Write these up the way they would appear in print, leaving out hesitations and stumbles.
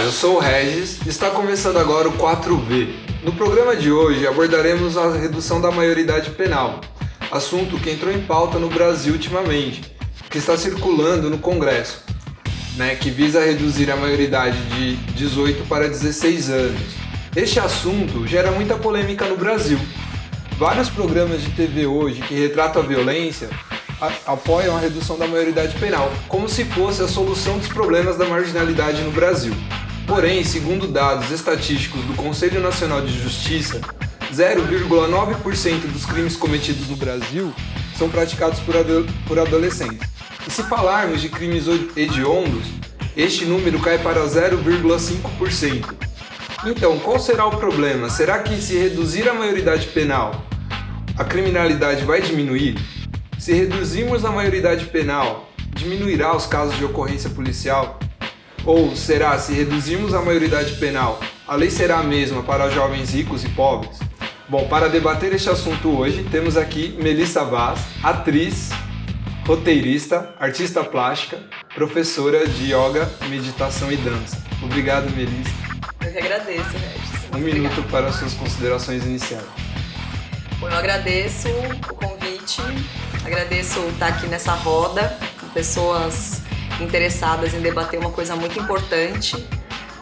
Olá, eu sou o Regis e está começando agora o 4V. No programa de hoje abordaremos a redução da maioridade penal, assunto que entrou em pauta no Brasil ultimamente, que está circulando no Congresso, que visa reduzir a maioridade de 18 para 16 anos. Este assunto gera muita polêmica no Brasil. Vários programas de TV hoje que retratam a violência apoiam a redução da maioridade penal, como se fosse a solução dos problemas da marginalidade no Brasil. Porém, segundo dados estatísticos do Conselho Nacional de Justiça, 0,9% dos crimes cometidos no Brasil são praticados por adolescentes. E se falarmos de crimes hediondos, este número cai para 0,5%. Então, qual será o problema? Será que se reduzir a maioridade penal, a criminalidade vai diminuir? Se reduzirmos a maioridade penal, diminuirá os casos de ocorrência policial? Ou será, se reduzirmos a maioridade penal, a lei será a mesma para jovens ricos e pobres? Bom, para debater este assunto hoje, temos aqui Melissa Vaz, atriz, roteirista, artista plástica, professora de yoga, meditação e dança. Obrigado, Melissa. Eu que agradeço, Regis. Um minuto para as suas considerações iniciais. Bom, eu agradeço o convite, agradeço estar aqui nessa roda com pessoas interessadas em debater uma coisa muito importante.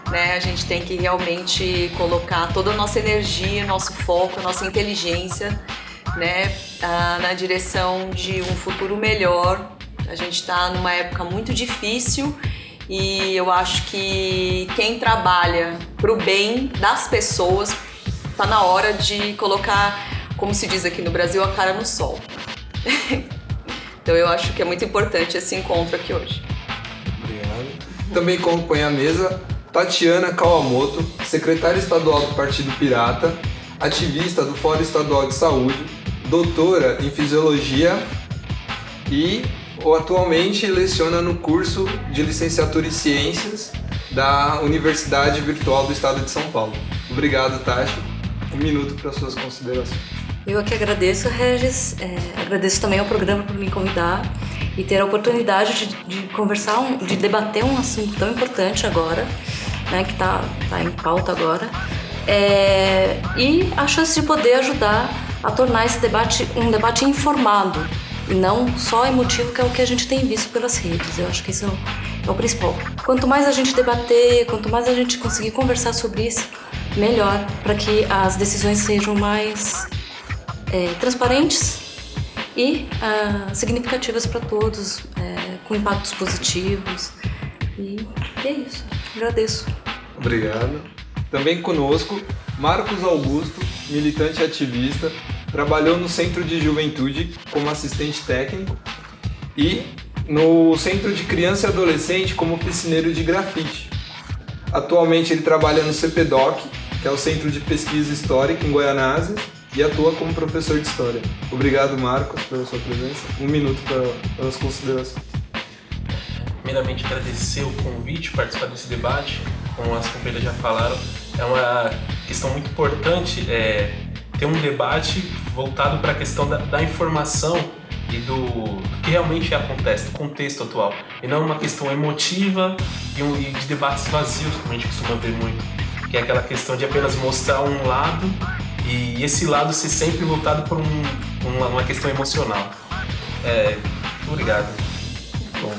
A gente tem que realmente colocar toda a nossa energia, nosso foco, nossa inteligência, na direção de um futuro melhor. A gente está numa época muito difícil e eu acho que quem trabalha para o bem das pessoas está na hora de colocar, como se diz aqui no Brasil, a cara no sol. Então eu acho que é muito importante esse encontro aqui hoje. Obrigado. Também compõe a mesa Tatiana Kawamoto, secretária estadual do Partido Pirata, ativista do Fórum Estadual de Saúde, doutora em Fisiologia e atualmente leciona no curso de Licenciatura em Ciências da Universidade Virtual do Estado de São Paulo. Obrigado, Tati. Um minuto para suas considerações. Eu aqui agradeço, Regis. Agradeço também ao programa por me convidar e ter a oportunidade de conversar, de debater um assunto tão importante agora, que está em pauta agora, e a chance de poder ajudar a tornar esse debate um debate informado e não só emotivo, que é o que a gente tem visto pelas redes. Eu acho que isso é o principal. Quanto mais a gente debater, quanto mais a gente conseguir conversar sobre isso, melhor, para que as decisões sejam mais transparentes e significativas para todos, com impactos positivos. E é isso. Agradeço. Obrigado. Também conosco, Marcos Augusto, militante e ativista, trabalhou no Centro de Juventude como assistente técnico e no Centro de Criança e Adolescente como oficineiro de grafite. Atualmente ele trabalha no CPDOC, que é o Centro de Pesquisa Histórica em Goianésia, e atua como professor de História. Obrigado, Marcos, pela sua presença. Um minuto para as considerações. Primeiramente, agradecer o convite, participar desse debate. Como as companheiras já falaram, é uma questão muito importante ter um debate voltado para a questão da informação e do que realmente acontece, do contexto atual. E não uma questão emotiva e de debates vazios, como a gente costuma ver muito, que é aquela questão de apenas mostrar um lado e esse lado ser sempre voltado por uma questão emocional. Obrigado. Bom.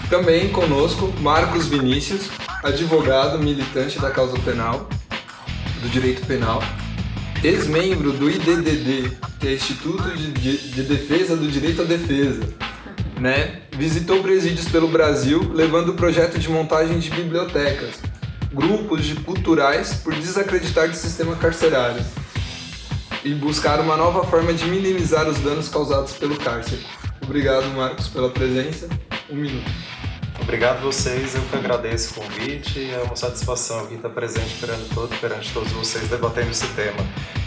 Também conosco, Marcos Vinícius, advogado, militante da causa penal, do direito penal, ex-membro do IDDD, que é Instituto de Defesa do Direito à Defesa, Visitou presídios pelo Brasil, levando o projeto de montagem de bibliotecas, grupos culturais por desacreditar do sistema carcerário e buscar uma nova forma de minimizar os danos causados pelo cárcere. Obrigado, Marcos, pela presença. Um minuto. Obrigado a vocês, eu que agradeço o convite. É uma satisfação aqui estar presente perante todos vocês debatendo esse tema,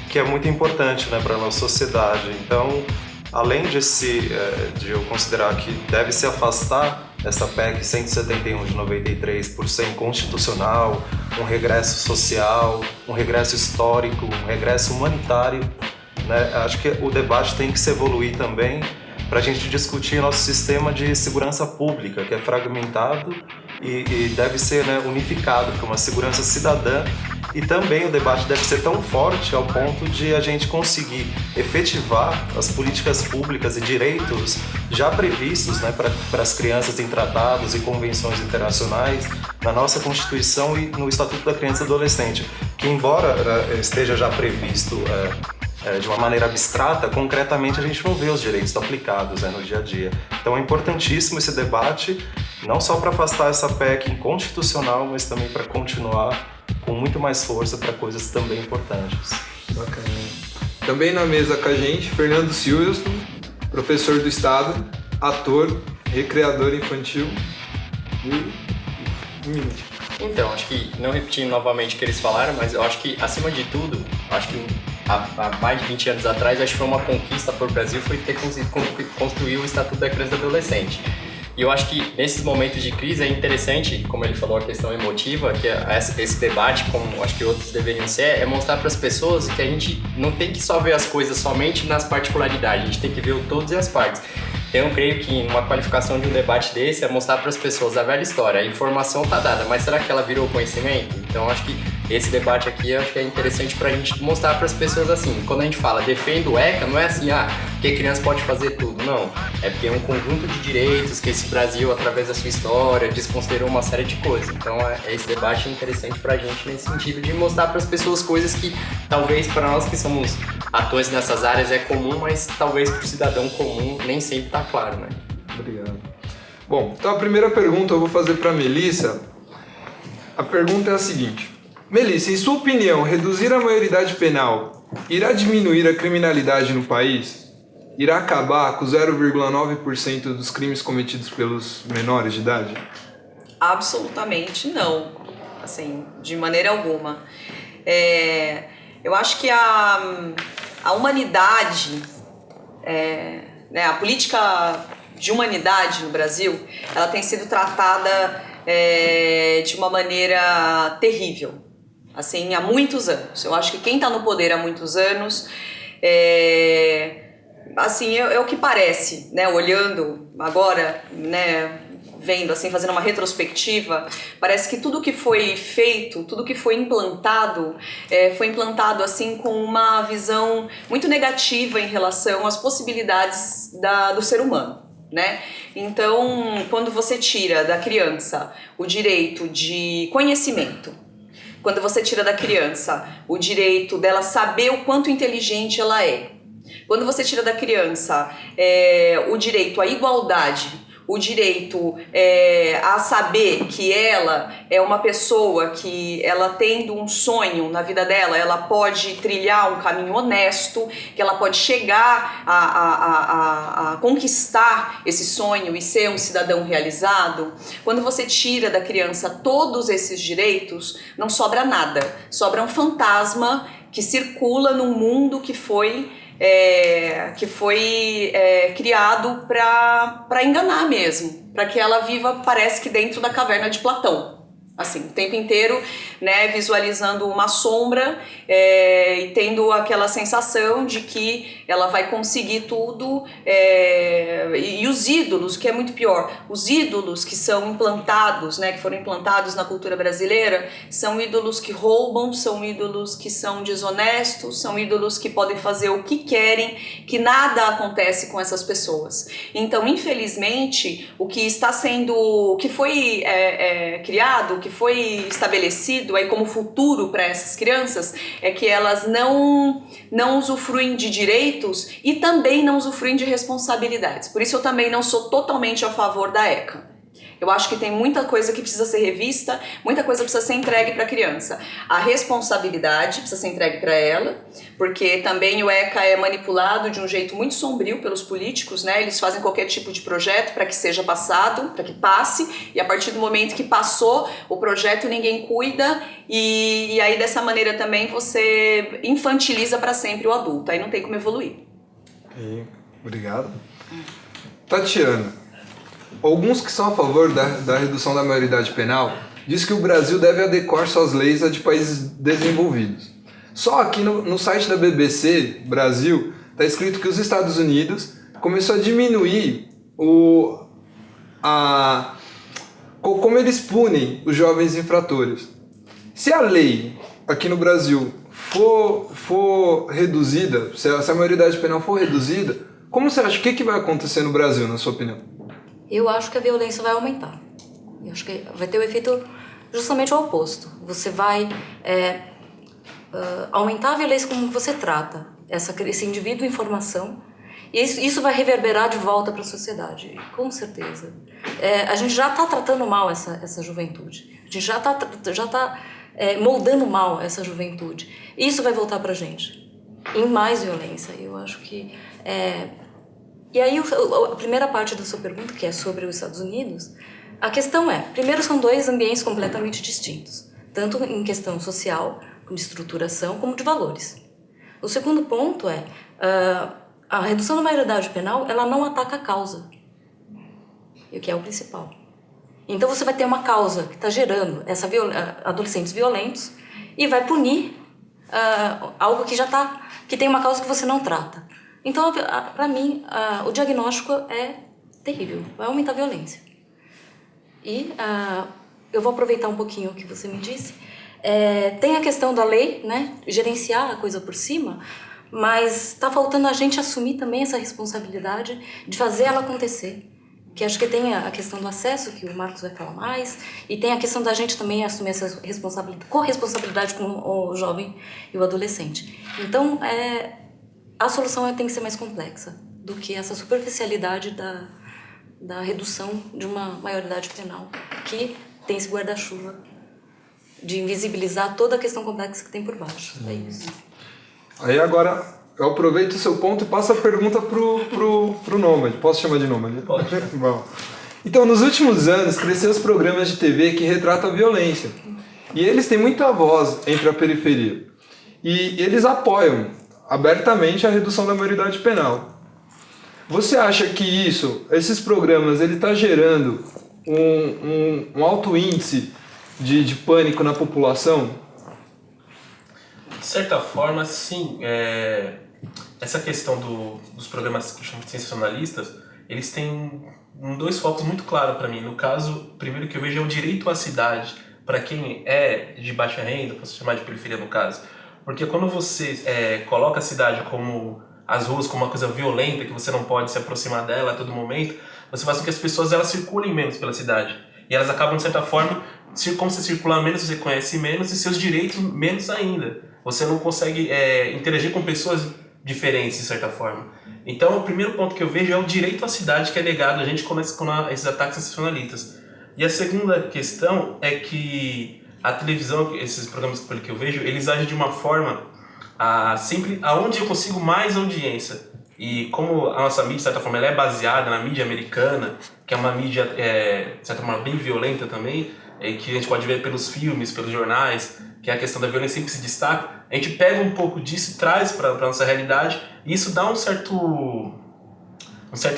que é muito importante para a nossa sociedade. Então, além de eu considerar que deve se afastar essa PEC 171 de 93 por ser inconstitucional, um regresso social, um regresso histórico, um regresso humanitário, acho que o debate tem que se evoluir também para a gente discutir nosso sistema de segurança pública, que é fragmentado e deve ser, né, unificado para uma segurança cidadã. E também o debate deve ser tão forte ao ponto de a gente conseguir efetivar as políticas públicas e direitos já previstos, né, para as crianças em tratados e convenções internacionais, na nossa Constituição e no Estatuto da Criança e do Adolescente, que embora esteja já previsto de uma maneira abstrata, concretamente a gente não vê os direitos aplicados, né, no dia a dia. Então é importantíssimo esse debate, não só para afastar essa PEC inconstitucional, mas também para continuar com muito mais força para coisas também importantes. Bacana. Também na mesa com a gente, Fernando Silveston, professor do Estado, ator, recreador infantil. Um minuto. Então, acho que, não repetindo novamente o que eles falaram, mas eu acho que, acima de tudo, acho que há mais de 20 anos atrás, acho que foi uma conquista para o Brasil, foi ter conseguido construir o Estatuto da Criança e do Adolescente. E eu acho que nesses momentos de crise é interessante, como ele falou, a questão emotiva, que esse debate, como acho que outros deveriam ser, é mostrar para as pessoas que a gente não tem que só ver as coisas somente nas particularidades, a gente tem que ver todas as partes. Então, eu creio que uma qualificação de um debate desse é mostrar para as pessoas a velha história. A informação está dada, mas será que ela virou conhecimento? Então, acho que esse debate aqui acho que é interessante para a gente mostrar para as pessoas assim. Quando a gente fala defenda o ECA, não é assim, porque criança pode fazer tudo. Não. É porque é um conjunto de direitos que esse Brasil, através da sua história, desconsiderou uma série de coisas. Então, esse debate é interessante para a gente nesse sentido de mostrar para as pessoas coisas que talvez para nós que somos atores nessas áreas é comum, mas talvez para o cidadão comum nem sempre está claro, né? Obrigado. Bom, então a primeira pergunta eu vou fazer para a Melissa. A pergunta é a seguinte. Melissa, em sua opinião, reduzir a maioridade penal irá diminuir a criminalidade no país? Irá acabar com 0,9% dos crimes cometidos pelos menores de idade? Absolutamente não. Assim, de maneira alguma. Eu acho que a humanidade, né, a política de humanidade no Brasil, ela tem sido tratada de uma maneira terrível, assim, há muitos anos. Eu acho que quem está no poder há muitos anos, assim, é o que parece, né, olhando agora, né, vendo, assim, fazendo uma retrospectiva, parece que tudo que foi feito, tudo que foi implantado assim com uma visão muito negativa em relação às possibilidades do ser humano, né? Então, quando você tira da criança o direito de conhecimento, quando você tira da criança o direito dela saber o quanto inteligente ela é, quando você tira da criança o direito à igualdade, o direito a saber que ela é uma pessoa que ela tendo um sonho na vida dela, ela pode trilhar um caminho honesto, que ela pode chegar a conquistar esse sonho e ser um cidadão realizado. Quando você tira da criança todos esses direitos, não sobra nada, sobra um fantasma que circula num mundo que foi criado para enganar mesmo, para que ela viva, parece que dentro da caverna de Platão, assim, o tempo inteiro, né, visualizando uma sombra e tendo aquela sensação de que ela vai conseguir tudo, e os ídolos, que é muito pior, os ídolos que são implantados, né, que foram implantados na cultura brasileira, são ídolos que roubam, são ídolos que são desonestos, são ídolos que podem fazer o que querem, que nada acontece com essas pessoas. Então, infelizmente, o que está sendo, o que foi criado, o que foi estabelecido aí como futuro para essas crianças é que elas não usufruem de direitos e também não usufruem de responsabilidades. Por isso eu também não sou totalmente a favor da ECA. Eu acho que tem muita coisa que precisa ser revista, muita coisa precisa ser entregue para a criança. A responsabilidade precisa ser entregue para ela, porque também o ECA é manipulado de um jeito muito sombrio pelos políticos, né? Eles fazem qualquer tipo de projeto para que seja passado, para que passe, e a partir do momento que passou o projeto ninguém cuida, e aí dessa maneira também você infantiliza para sempre o adulto, aí não tem como evoluir. Obrigado. Tatiana, alguns que são a favor da redução da maioridade penal diz que o Brasil deve adequar suas leis a de países desenvolvidos. Só aqui no site da BBC Brasil está escrito que os Estados Unidos começou a diminuir como eles punem os jovens infratores. Se a lei aqui no Brasil for reduzida, se a maioridade penal for reduzida, como você acha que vai acontecer no Brasil, na sua opinião? Eu acho que a violência vai aumentar. Eu acho que vai ter o efeito justamente o oposto. Você vai aumentar a violência como você trata esse indivíduo em formação, e isso vai reverberar de volta para a sociedade, com certeza. A gente já está tratando mal essa juventude. A gente já está moldando mal essa juventude. E isso vai voltar para a gente, em mais violência. Eu acho que... E aí, a primeira parte da sua pergunta, que é sobre os Estados Unidos, a questão primeiro, são dois ambientes completamente distintos, tanto em questão social, de estruturação, como de valores. O segundo ponto a redução da maioridade penal, ela não ataca a causa, o que é o principal. Então você vai ter uma causa que está gerando adolescentes violentos e vai punir algo que tem uma causa que você não trata. Então, para mim, o diagnóstico é terrível, vai aumentar a violência. E eu vou aproveitar um pouquinho o que você me disse. Tem a questão da lei, né, gerenciar a coisa por cima, mas está faltando a gente assumir também essa responsabilidade de fazer ela acontecer. Que acho que tem a questão do acesso, que o Marcos vai falar mais, e tem a questão da gente também assumir essa corresponsabilidade com o jovem e o adolescente. Então, a solução tem que ser mais complexa do que essa superficialidade da redução de uma maioridade penal, que tem esse guarda-chuva de invisibilizar toda a questão complexa que tem por baixo. É isso. Aí agora eu aproveito o seu ponto e passo a pergunta pro Nômade. Posso chamar de Nômade? Pode. Bom. Então, nos últimos anos, cresceram os programas de TV que retratam a violência. E eles têm muita voz entre a periferia. E eles apoiam abertamente a redução da maioridade penal. Você acha que esses programas, ele está gerando um alto índice de pânico na população? De certa forma, sim. Essa questão dos programas que chamam de sensacionalistas, eles têm dois focos muito claros para mim. No caso, primeiro que eu vejo é o direito à cidade, para quem é de baixa renda, posso chamar de periferia no caso. Porque quando você coloca a cidade como as ruas como uma coisa violenta, que você não pode se aproximar dela a todo momento, você faz com que as pessoas circulem menos pela cidade. E elas acabam, de certa forma, como você circula menos, você conhece menos, e seus direitos menos ainda. Você não consegue interagir com pessoas diferentes, de certa forma. Então, o primeiro ponto que eu vejo é o direito à cidade que é negado a gente com esses ataques sensacionalistas. E a segunda questão é que a televisão, esses programas pelo que eu vejo, eles agem de uma forma sempre aonde eu consigo mais audiência. E como a nossa mídia, de certa forma, ela é baseada na mídia americana, que é uma mídia, de certa forma, bem violenta também, que a gente pode ver pelos filmes, pelos jornais, que a questão da violência sempre se destaca, a gente pega um pouco disso e traz para a nossa realidade, e isso dá um certo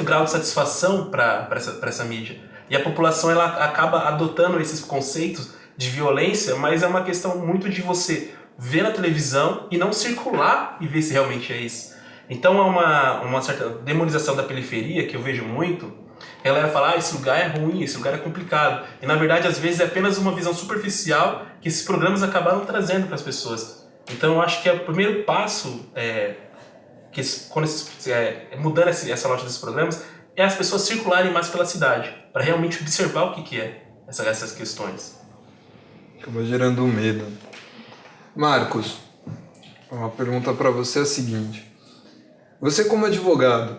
grau de satisfação para essa mídia. E a população ela acaba adotando esses conceitos de violência, mas é uma questão muito de você ver na televisão e não circular e ver se realmente é isso. Então é uma certa demonização da periferia que eu vejo muito. A galera fala, esse lugar é ruim, esse lugar é complicado. E na verdade, às vezes, é apenas uma visão superficial que esses programas acabaram trazendo para as pessoas. Então eu acho que o primeiro passo, mudando essa lógica desses programas, é as pessoas circularem mais pela cidade, para realmente observar o que é essas questões. Acaba gerando medo. Marcos, uma pergunta para você é a seguinte. Você como advogado,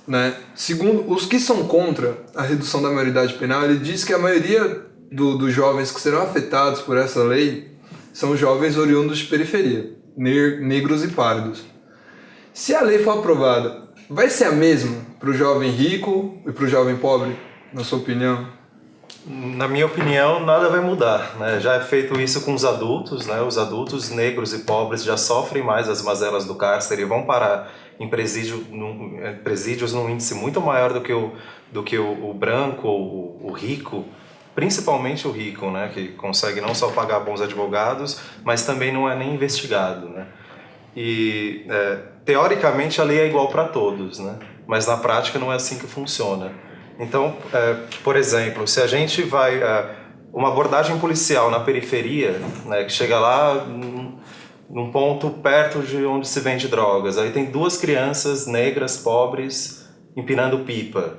né, segundo os que são contra a redução da maioridade penal, ele diz que a maioria dos jovens que serão afetados por essa lei são jovens oriundos de periferia, negros e pardos. Se a lei for aprovada, vai ser a mesma para o jovem rico e para o jovem pobre, na sua opinião? Na minha opinião, nada vai mudar, né? Já é feito isso com os adultos, né? Os adultos negros e pobres já sofrem mais as mazelas do cárcere e vão parar em presídios num índice muito maior do que o branco ou o rico, principalmente o rico, né? Que consegue não só pagar bons advogados, mas também não é nem investigado, né? E teoricamente a lei é igual para todos, né? Mas na prática não é assim que funciona. Então, por exemplo, se a gente vai... uma abordagem policial na periferia, né, que chega lá num ponto perto de onde se vende drogas, aí tem 2 crianças negras, pobres, empinando pipa.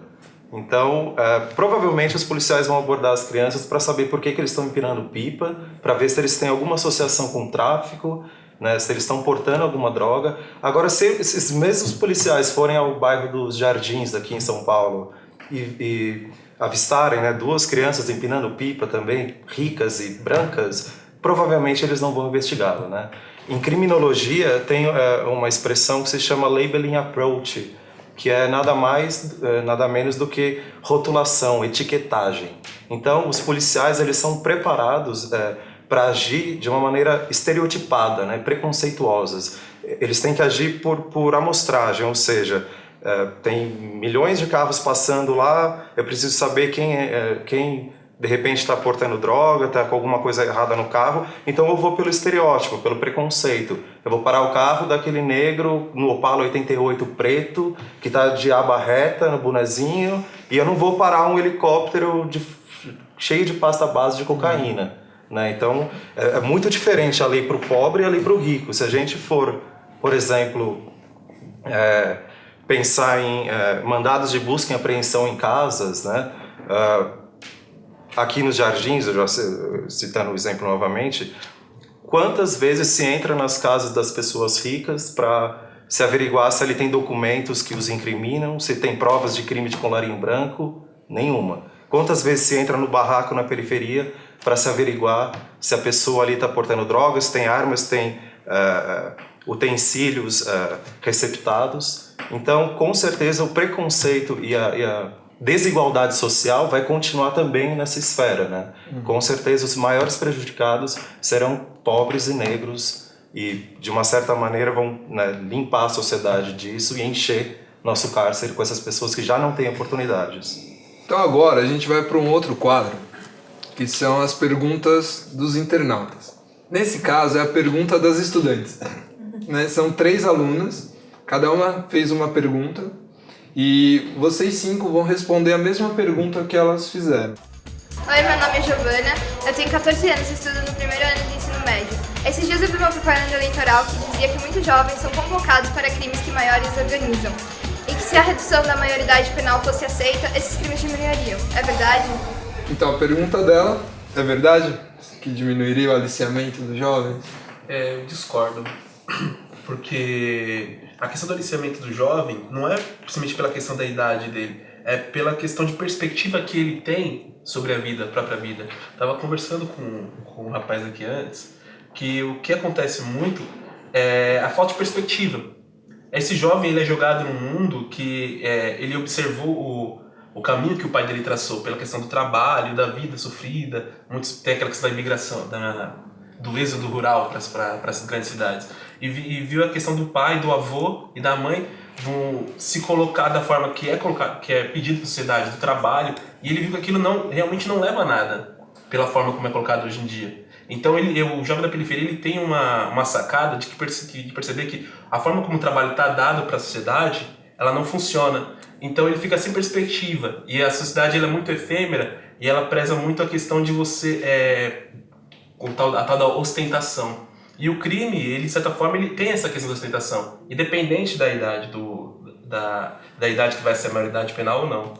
Então, provavelmente os policiais vão abordar as crianças para saber por que eles estão empinando pipa, para ver se eles têm alguma associação com o tráfico, né, se eles estão portando alguma droga. Agora, se esses mesmos policiais forem ao bairro dos Jardins, aqui em São Paulo, e avistarem, né, 2 crianças empinando pipa também, ricas e brancas, provavelmente eles não vão investigá-lo, né? Em criminologia tem uma expressão que se chama labeling approach, que é nada mais, nada menos do que rotulação, etiquetagem. Então, os policiais eles são preparados para agir de uma maneira estereotipada, né, preconceituosas. Eles têm que agir por amostragem, ou seja, tem milhões de carros passando lá, eu preciso saber quem de repente está portando droga, está com alguma coisa errada no carro, então eu vou pelo estereótipo, pelo preconceito. Eu vou parar o carro daquele negro no Opala 88 preto, que está de aba reta no bonezinho, e eu não vou parar um helicóptero cheio de pasta base de cocaína. Né? Então, é muito diferente a lei para o pobre e a lei para o rico. Se a gente for, por exemplo, pensar em mandados de busca e apreensão em casas, né? Aqui nos Jardins, eu já citando o exemplo novamente, quantas vezes se entra nas casas das pessoas ricas para se averiguar se ali tem documentos que os incriminam, se tem provas de crime de colarinho branco? Nenhuma. Quantas vezes se entra no barraco na periferia para se averiguar se a pessoa ali está portando drogas, tem armas, tem utensílios receptados? Então, com certeza, o preconceito e a desigualdade social vai continuar também nessa esfera, né? Com certeza, os maiores prejudicados serão pobres e negros e, de uma certa maneira, vão, né, limpar a sociedade disso e encher nosso cárcere com essas pessoas que já não têm oportunidades. Então agora a gente vai para um outro quadro, que são as perguntas dos internautas. Nesse caso, é a pergunta das estudantes. Né? São 3 alunas, cada uma fez uma pergunta, e vocês 5 vão responder a mesma pergunta que elas fizeram. Oi, meu nome é Giovana, eu tenho 14 anos e estudo no primeiro ano de ensino médio. Esses dias eu vi uma propaganda eleitoral que dizia que muitos jovens são convocados para crimes que maiores organizam. E que se a redução da maioridade penal fosse aceita, esses crimes diminuiriam. É verdade? Então, a pergunta dela, é verdade que diminuiria o aliciamento dos jovens? Eu discordo, porque a questão do aliciamento do jovem não é simplesmente pela questão da idade dele, é pela questão de perspectiva que ele tem sobre a vida, a própria vida. Estava conversando com um rapaz aqui antes, que o que acontece muito é a falta de perspectiva. Esse jovem ele é jogado num mundo que ele observou o caminho que o pai dele traçou pela questão do trabalho, da vida sofrida. Muitos tem aquela questão da imigração, do êxodo rural para as grandes cidades. E viu a questão do pai, do avô e da mãe se colocar da forma que é pedido da sociedade, do trabalho, e ele viu que aquilo realmente não leva a nada pela forma como é colocado hoje em dia. Então o jovem da periferia ele tem uma sacada de perceber que a forma como o trabalho está dado para a sociedade, ela não funciona. Então ele fica sem perspectiva, e a sociedade ela é muito efêmera, e ela preza muito a questão de você, a tal da ostentação. E o crime, ele de certa forma, ele tem essa questão da ostentação, independente da idade, da idade que vai ser a maioridade penal ou não.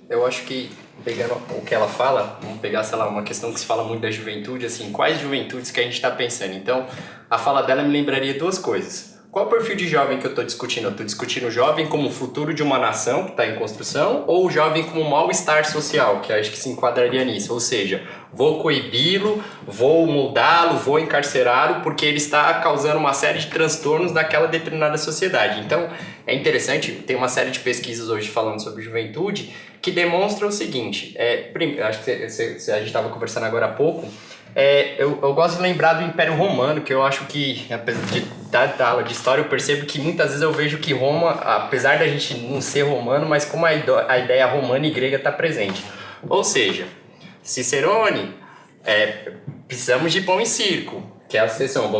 Eu acho que, pegando o que ela fala, vamos pegar, sei lá, uma questão que se fala muito da juventude, assim, quais juventudes que a gente está pensando? Então, a fala dela me lembraria 2 coisas. Qual o perfil de jovem que eu estou discutindo? Eu estou discutindo o jovem como futuro de uma nação que está em construção, ou o jovem como mal-estar social, que acho que se enquadraria nisso. Ou seja, vou coibi-lo, vou mudá-lo, vou encarcerá-lo, porque ele está causando uma série de transtornos naquela determinada sociedade. Então, é interessante, tem uma série de pesquisas hoje falando sobre juventude que demonstram o seguinte, acho que a gente estava conversando agora há pouco, eu gosto de lembrar do Império Romano, que eu acho que, apesar de dar aula de história, eu percebo que muitas vezes eu vejo que Roma, apesar da gente não ser romano, mas como a ideia romana e grega está presente. Ou seja, Cicerone, precisamos de pão e circo, que é a sucessão,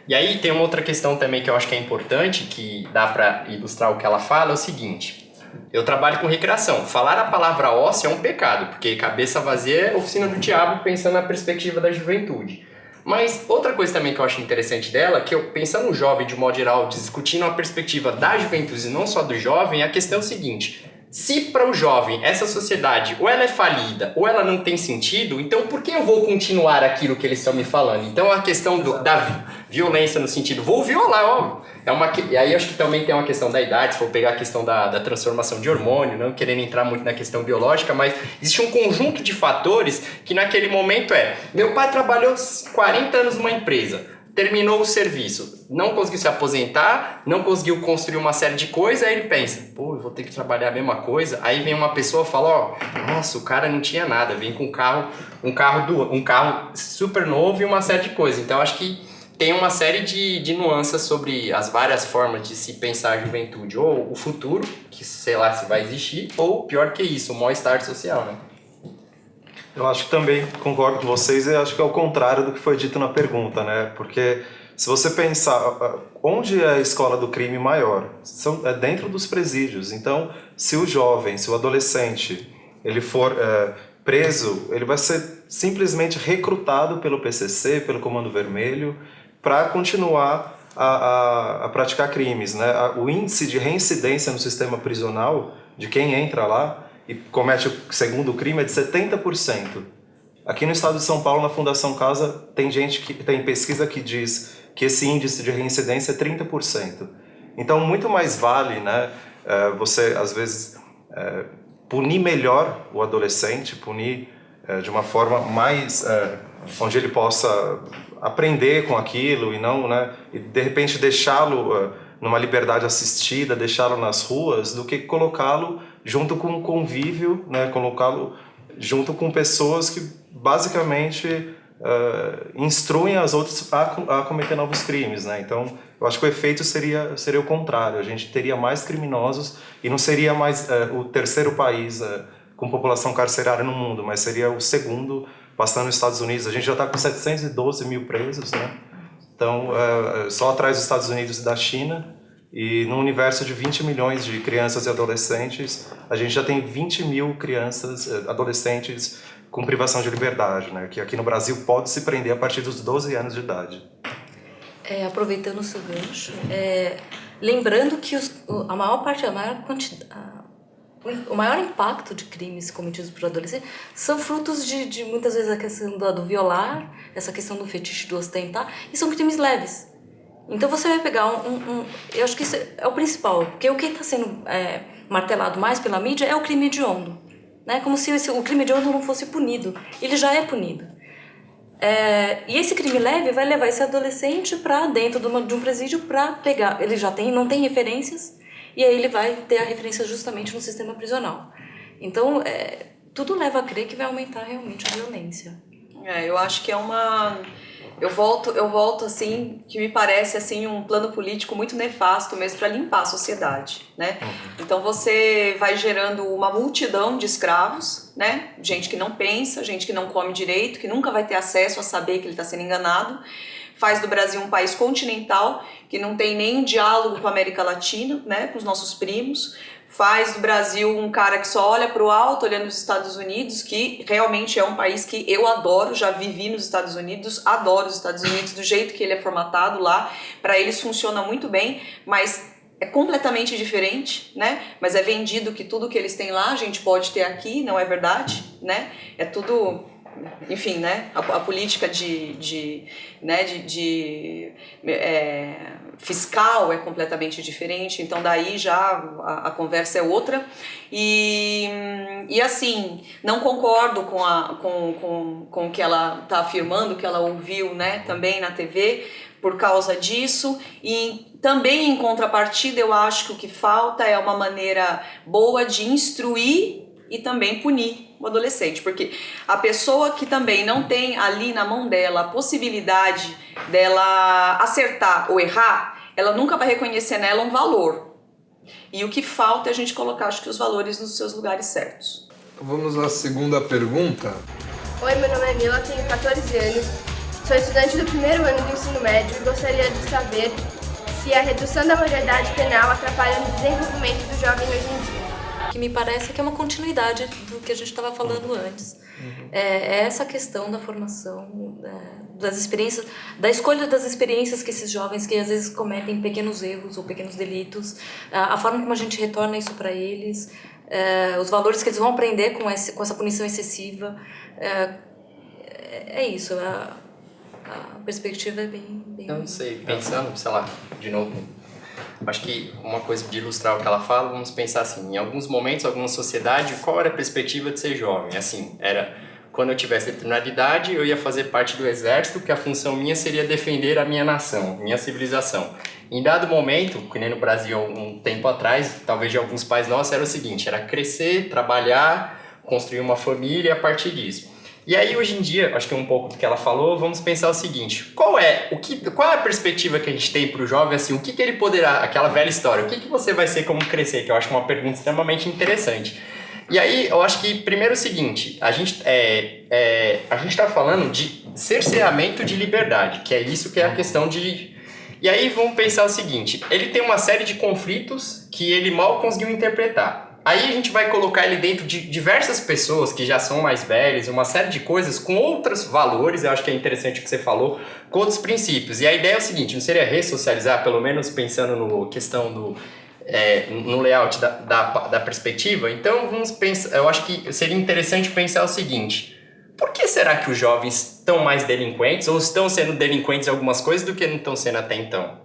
E aí tem uma outra questão também que eu acho que é importante, que dá para ilustrar o que ela fala, é o seguinte: Eu trabalho com recreação. Falar a palavra ócio é um pecado, porque cabeça vazia é oficina do diabo pensando na perspectiva da juventude. Mas outra coisa também que eu acho interessante dela, que eu pensando no jovem de modo geral, discutindo a perspectiva da juventude e não só do jovem, a questão é o seguinte: se para o jovem essa sociedade ou ela é falida ou ela não tem sentido, então por que eu vou continuar aquilo que eles estão me falando? Então a questão da violência no sentido, vou violar, ó. E aí acho que também tem uma questão da idade, se for pegar a questão da transformação de hormônio, não querendo entrar muito na questão biológica, mas existe um conjunto de fatores que naquele momento meu pai trabalhou 40 anos numa empresa, terminou o serviço, não conseguiu se aposentar, não conseguiu construir uma série de coisas, aí ele pensa, pô, eu vou ter que trabalhar a mesma coisa. Aí vem uma pessoa e fala, ó, nossa, o cara não tinha nada, vem com um carro super novo e uma série de coisas. Então acho que tem uma série de nuances sobre as várias formas de se pensar a juventude, ou o futuro, que sei lá se vai existir, ou pior que isso, o mal-estar social, né? Eu acho que também concordo com vocês e acho que é o contrário do que foi dito na pergunta, né? Porque se você pensar, onde é a escola do crime maior? É dentro dos presídios. Então, se o jovem, se o adolescente, ele for preso, ele vai ser simplesmente recrutado pelo PCC, pelo Comando Vermelho, para continuar a praticar crimes, né? O índice de reincidência no sistema prisional de quem entra lá e comete o segundo crime é de 70%. Aqui no estado de São Paulo, na Fundação Casa, tem pesquisa que diz que esse índice de reincidência é 30%. Então, muito mais vale, né, você, às vezes, punir melhor o adolescente, punir de uma forma mais... onde ele possa aprender com aquilo e não, né, e de repente deixá-lo numa liberdade assistida, deixá-lo nas ruas, do que colocá-lo junto com um convívio, né, colocá-lo junto com pessoas que basicamente instruem as outras a cometer novos crimes, né? Então, eu acho que o efeito seria o contrário. A gente teria mais criminosos e não seria mais o terceiro país com população carcerária no mundo, mas seria o segundo, passando nos Estados Unidos. A gente já está com 712 mil presos, né? Então, só atrás dos Estados Unidos e da China. E no universo de 20 milhões de crianças e adolescentes, a gente já tem 20 mil crianças, adolescentes com privação de liberdade, né? Que aqui no Brasil pode se prender a partir dos 12 anos de idade. Aproveitando o seu gancho, lembrando que o maior impacto de crimes cometidos por adolescentes são frutos de muitas vezes a questão do violar, essa questão do fetiche do ostentar, e são crimes leves. Então você vai pegar eu acho que isso é o principal, porque o que está sendo martelado mais pela mídia é o crime hediondo, né? Como se o crime hediondo não fosse punido. Ele já é punido. E esse crime leve vai levar esse adolescente para dentro de um presídio para pegar. Ele já não tem referências, e aí ele vai ter a referência justamente no sistema prisional. Então, tudo leva a crer que vai aumentar realmente a violência. Eu acho que é uma... Eu volto assim, que me parece assim um plano político muito nefasto mesmo para limpar a sociedade, né? Então você vai gerando uma multidão de escravos, né? Gente que não pensa, gente que não come direito, que nunca vai ter acesso a saber que ele está sendo enganado. Faz do Brasil um país continental que não tem nem diálogo com a América Latina, né? Com os nossos primos. Faz do Brasil um cara que só olha para o alto, olhando os Estados Unidos, que realmente é um país que eu adoro, já vivi nos Estados Unidos, adoro os Estados Unidos do jeito que ele é formatado lá, para eles funciona muito bem, mas é completamente diferente, né? Mas é vendido que tudo que eles têm lá a gente pode ter aqui, não é verdade, né? É tudo... Enfim, né, a política fiscal é completamente diferente, então daí já a conversa é outra. E assim, não concordo com o que ela está afirmando, que ela ouviu, né, também na TV, por causa disso. E também, em contrapartida, eu acho que o que falta é uma maneira boa de instruir e também punir o adolescente, porque a pessoa que também não tem ali na mão dela a possibilidade dela acertar ou errar, ela nunca vai reconhecer nela um valor. E o que falta é a gente colocar, acho que, os valores nos seus lugares certos. Vamos à segunda pergunta. Oi, meu nome é Mila, tenho 14 anos, sou estudante do primeiro ano do ensino médio e gostaria de saber se a redução da maioridade penal atrapalha no desenvolvimento do jovem hoje em dia. que me parece que é uma continuidade do que a gente estava falando antes. É essa questão da formação, das experiências, da escolha das experiências que esses jovens que às vezes cometem pequenos erros ou pequenos delitos, a forma como a gente retorna isso para eles, os valores que eles vão aprender com essa punição excessiva. É isso, a perspectiva é bem... Eu não sei, pensando, sei lá, de novo, acho que uma coisa de ilustrar o que ela fala, vamos pensar assim, em alguns momentos, alguma sociedade, qual era a perspectiva de ser jovem? Assim, era quando eu tivesse determinada idade, eu ia fazer parte do exército, que a função minha seria defender a minha nação, minha civilização. Em dado momento, que nem no Brasil um tempo atrás, talvez de alguns pais nossos, era o seguinte, era crescer, trabalhar, construir uma família a partir disso. E aí, hoje em dia, acho que um pouco do que ela falou, vamos pensar o seguinte, qual é a perspectiva que a gente tem para o jovem, assim, o que ele poderá, aquela velha história, o que você vai ser como crescer, que eu acho uma pergunta extremamente interessante. E aí, eu acho que, primeiro é o seguinte, a gente está falando de cerceamento de liberdade, que é isso que é a questão de... E aí, vamos pensar o seguinte, ele tem uma série de conflitos que ele mal conseguiu interpretar. Aí a gente vai colocar ele dentro de diversas pessoas que já são mais velhas, uma série de coisas com outros valores, eu acho que é interessante o que você falou, com outros princípios. E a ideia é o seguinte, não seria ressocializar, pelo menos pensando no questão do... no layout da perspectiva? Então, vamos pensar, eu acho que seria interessante pensar o seguinte, por que será que os jovens estão mais delinquentes, ou estão sendo delinquentes em algumas coisas do que não estão sendo até então?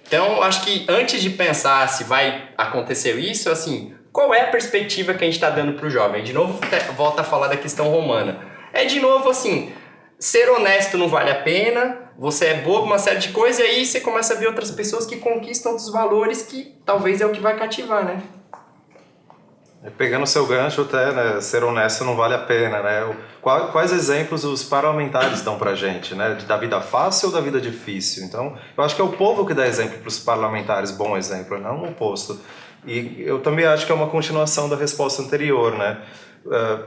Então, acho que antes de pensar se vai acontecer isso, assim... Qual é a perspectiva que a gente está dando para o jovem? De novo, volta a falar da questão romana. De novo, assim, ser honesto não vale a pena, você é bobo, uma série de coisas, e aí você começa a ver outras pessoas que conquistam outros valores que talvez é o que vai cativar, né? Pegando o seu gancho até, né, ser honesto não vale a pena, né? Quais exemplos os parlamentares dão pra gente, né? Da vida fácil ou da vida difícil? Então, eu acho que é o povo que dá exemplo para os parlamentares, bom exemplo, não o oposto. E eu também acho que é uma continuação da resposta anterior, né?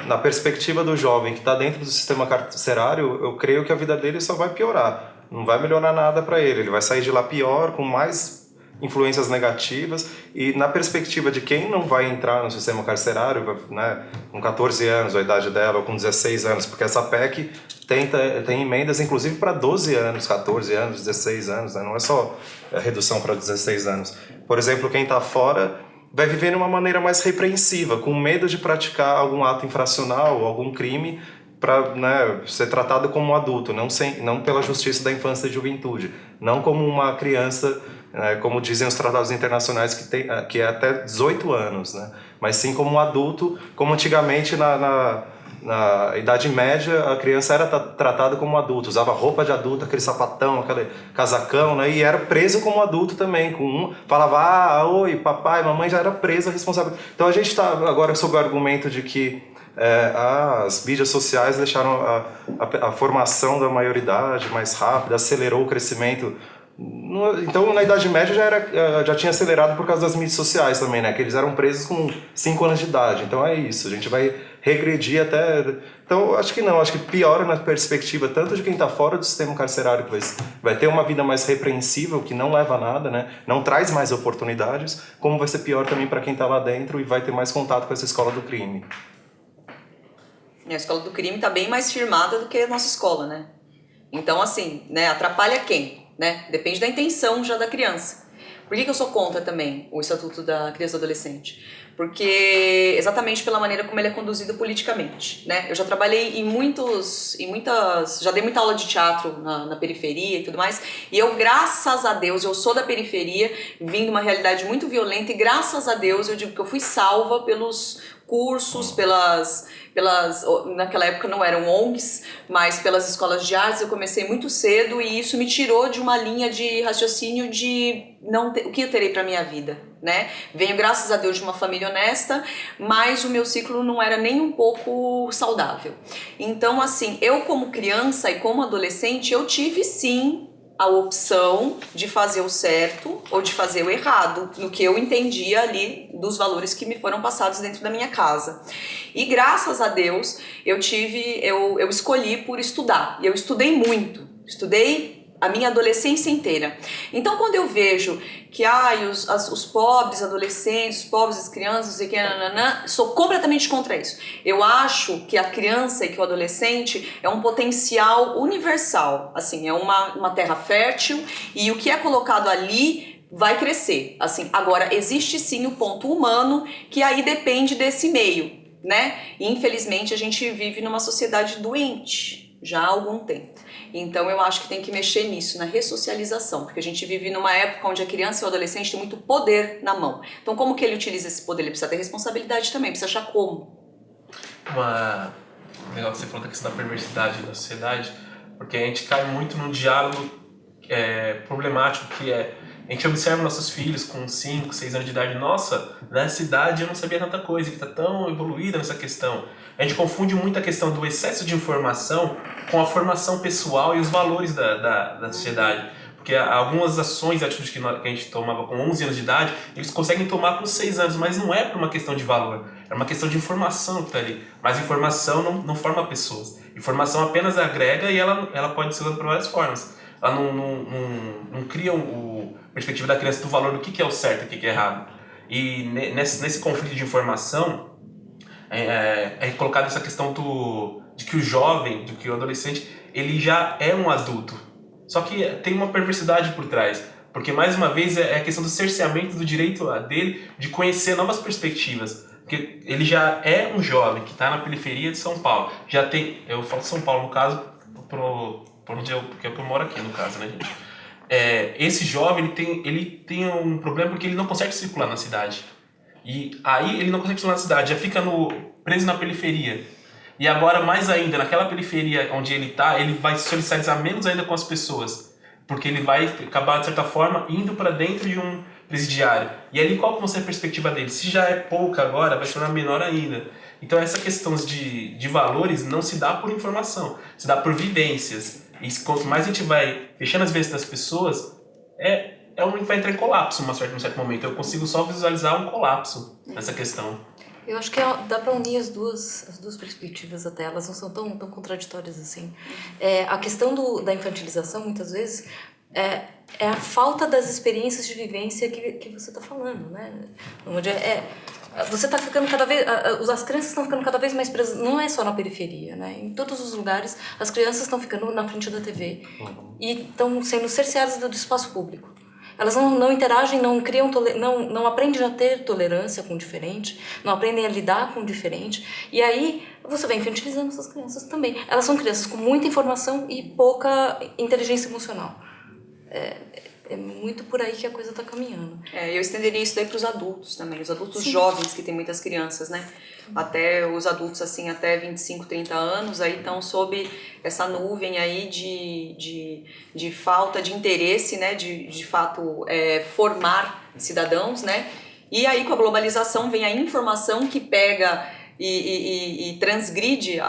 Na perspectiva do jovem que está dentro do sistema carcerário, eu creio que a vida dele só vai piorar. Não vai melhorar nada para ele. Ele vai sair de lá pior, com mais influências negativas. E na perspectiva de quem não vai entrar no sistema carcerário, né, com 14 anos, a idade dela, ou com 16 anos, porque essa PEC tem emendas, inclusive, para 12 anos, 14 anos, 16 anos, né? Não é só a redução para 16 anos. Por exemplo, quem está fora vai viver de uma maneira mais repreensiva, com medo de praticar algum ato infracional ou algum crime para, né, ser tratado como um adulto, não pela justiça da infância e juventude, não como uma criança, como dizem os tratados internacionais, que é até 18 anos, né, mas sim como um adulto, como antigamente na Idade Média, a criança era tratada como um adulto, usava roupa de adulto, aquele sapatão, aquele casacão, né? E era preso como adulto também. Falava, oi, papai, mamãe, já era presa, responsável. Então a gente está agora sob o argumento de que as mídias sociais deixaram a formação da maioridade mais rápida, acelerou o crescimento. Então, na Idade Média já tinha acelerado por causa das mídias sociais também, né? Que eles eram presos com 5 anos de idade. Então é isso, a gente vai regredir até... Então, acho que não, acho que piora na perspectiva tanto de quem está fora do sistema carcerário, que vai ter uma vida mais repreensível, que não leva a nada, né? Não traz mais oportunidades, como vai ser pior também para quem está lá dentro e vai ter mais contato com essa escola do crime. A escola do crime está bem mais firmada do que a nossa escola, né? Então, assim, né, atrapalha quem? Né? Depende da intenção já da criança. Por que eu sou contra também o Estatuto da Criança e do Adolescente? Porque exatamente pela maneira como ele é conduzido politicamente, né? Eu já trabalhei já dei muita aula de teatro na periferia e tudo mais, e eu, graças a Deus, eu sou da periferia, vim de uma realidade muito violenta, e graças a Deus eu digo que eu fui salva pelos cursos, naquela época não eram ONGs, mas pelas escolas de artes. Eu comecei muito cedo e isso me tirou de uma linha de raciocínio de o que eu terei para minha vida, né? Venho, graças a Deus, de uma família honesta, mas o meu ciclo não era nem um pouco saudável. Então, assim, eu como criança e como adolescente, eu tive sim a opção de fazer o certo ou de fazer o errado, no que eu entendia ali dos valores que me foram passados dentro da minha casa. E graças a Deus eu escolhi por estudar. E eu estudei muito. Estudei a minha adolescência inteira. Então, quando eu vejo que os pobres adolescentes, os pobres crianças, sou completamente contra isso. Eu acho que a criança e que o adolescente é um potencial universal, assim, é uma terra fértil e o que é colocado ali vai crescer. Assim, agora, existe sim o ponto humano que aí depende desse meio, né? E, infelizmente, a gente vive numa sociedade doente já há algum tempo. Então eu acho que tem que mexer nisso, na ressocialização, porque a gente vive numa época onde a criança e o adolescente têm muito poder na mão. Então como que ele utiliza esse poder? Ele precisa ter responsabilidade também, precisa achar como. Legal que você falou da questão da perversidade da sociedade, porque a gente cai muito num diálogo problemático que a gente observa nossos filhos com 5, 6 anos de idade. Nossa, nessa idade eu não sabia tanta coisa, que está tão evoluída nessa questão. A gente confunde muito a questão do excesso de informação com a formação pessoal e os valores da sociedade. Porque algumas ações e atitudes que a gente tomava com 11 anos de idade, eles conseguem tomar com 6 anos, mas não é por uma questão de valor, é uma questão de informação que está ali. Mas informação não forma pessoas. Informação apenas agrega e ela pode ser usada por várias formas. Ela não cria a perspectiva da criança do valor do que é o certo e o que é errado. E nesse conflito de informação, é colocada essa questão de que o jovem, de que o adolescente, ele já é um adulto. Só que tem uma perversidade por trás. Porque, mais uma vez, é a questão do cerceamento do direito dele de conhecer novas perspectivas. Porque ele já é um jovem que está na periferia de São Paulo. Eu falo São Paulo, no caso, porque eu moro aqui, no caso, né, gente? Esse jovem, ele tem um problema porque ele não consegue circular na cidade. E aí ele não consegue circular na cidade, já fica preso na periferia. E agora, mais ainda, naquela periferia onde ele está, ele vai socializar menos ainda com as pessoas. Porque ele vai acabar, de certa forma, indo para dentro de um presidiário. E ali, qual que vai ser a perspectiva dele? Se já é pouca agora, vai se tornar menor ainda. Então, essa questão de valores não se dá por informação, se dá por vivências. E quanto mais a gente vai fechando as vezes das pessoas, vai entrar em colapso num certo momento. Eu consigo só visualizar um colapso nessa questão. Eu acho que dá para unir as duas perspectivas até, elas não são tão contraditórias assim. A questão da infantilização, muitas vezes, é a falta das experiências de vivência que você está falando, né? Onde você está ficando cada vez... As crianças estão ficando cada vez mais presas, não é só na periferia, né? Em todos os lugares, as crianças estão ficando na frente da TV e estão sendo cerceadas do espaço público. Elas não interagem, não aprendem a ter tolerância com o diferente, não aprendem a lidar com o diferente. E aí você vai infantilizando essas crianças também. Elas são crianças com muita informação e pouca inteligência emocional. É muito por aí que a coisa está caminhando. Eu estenderia isso daí para os adultos também, os adultos jovens que tem muitas crianças, né? Até os adultos assim, até 25, 30 anos, aí estão sob essa nuvem aí de falta de interesse, né? De fato, formar cidadãos, né? E aí com a globalização vem a informação que pega e transgride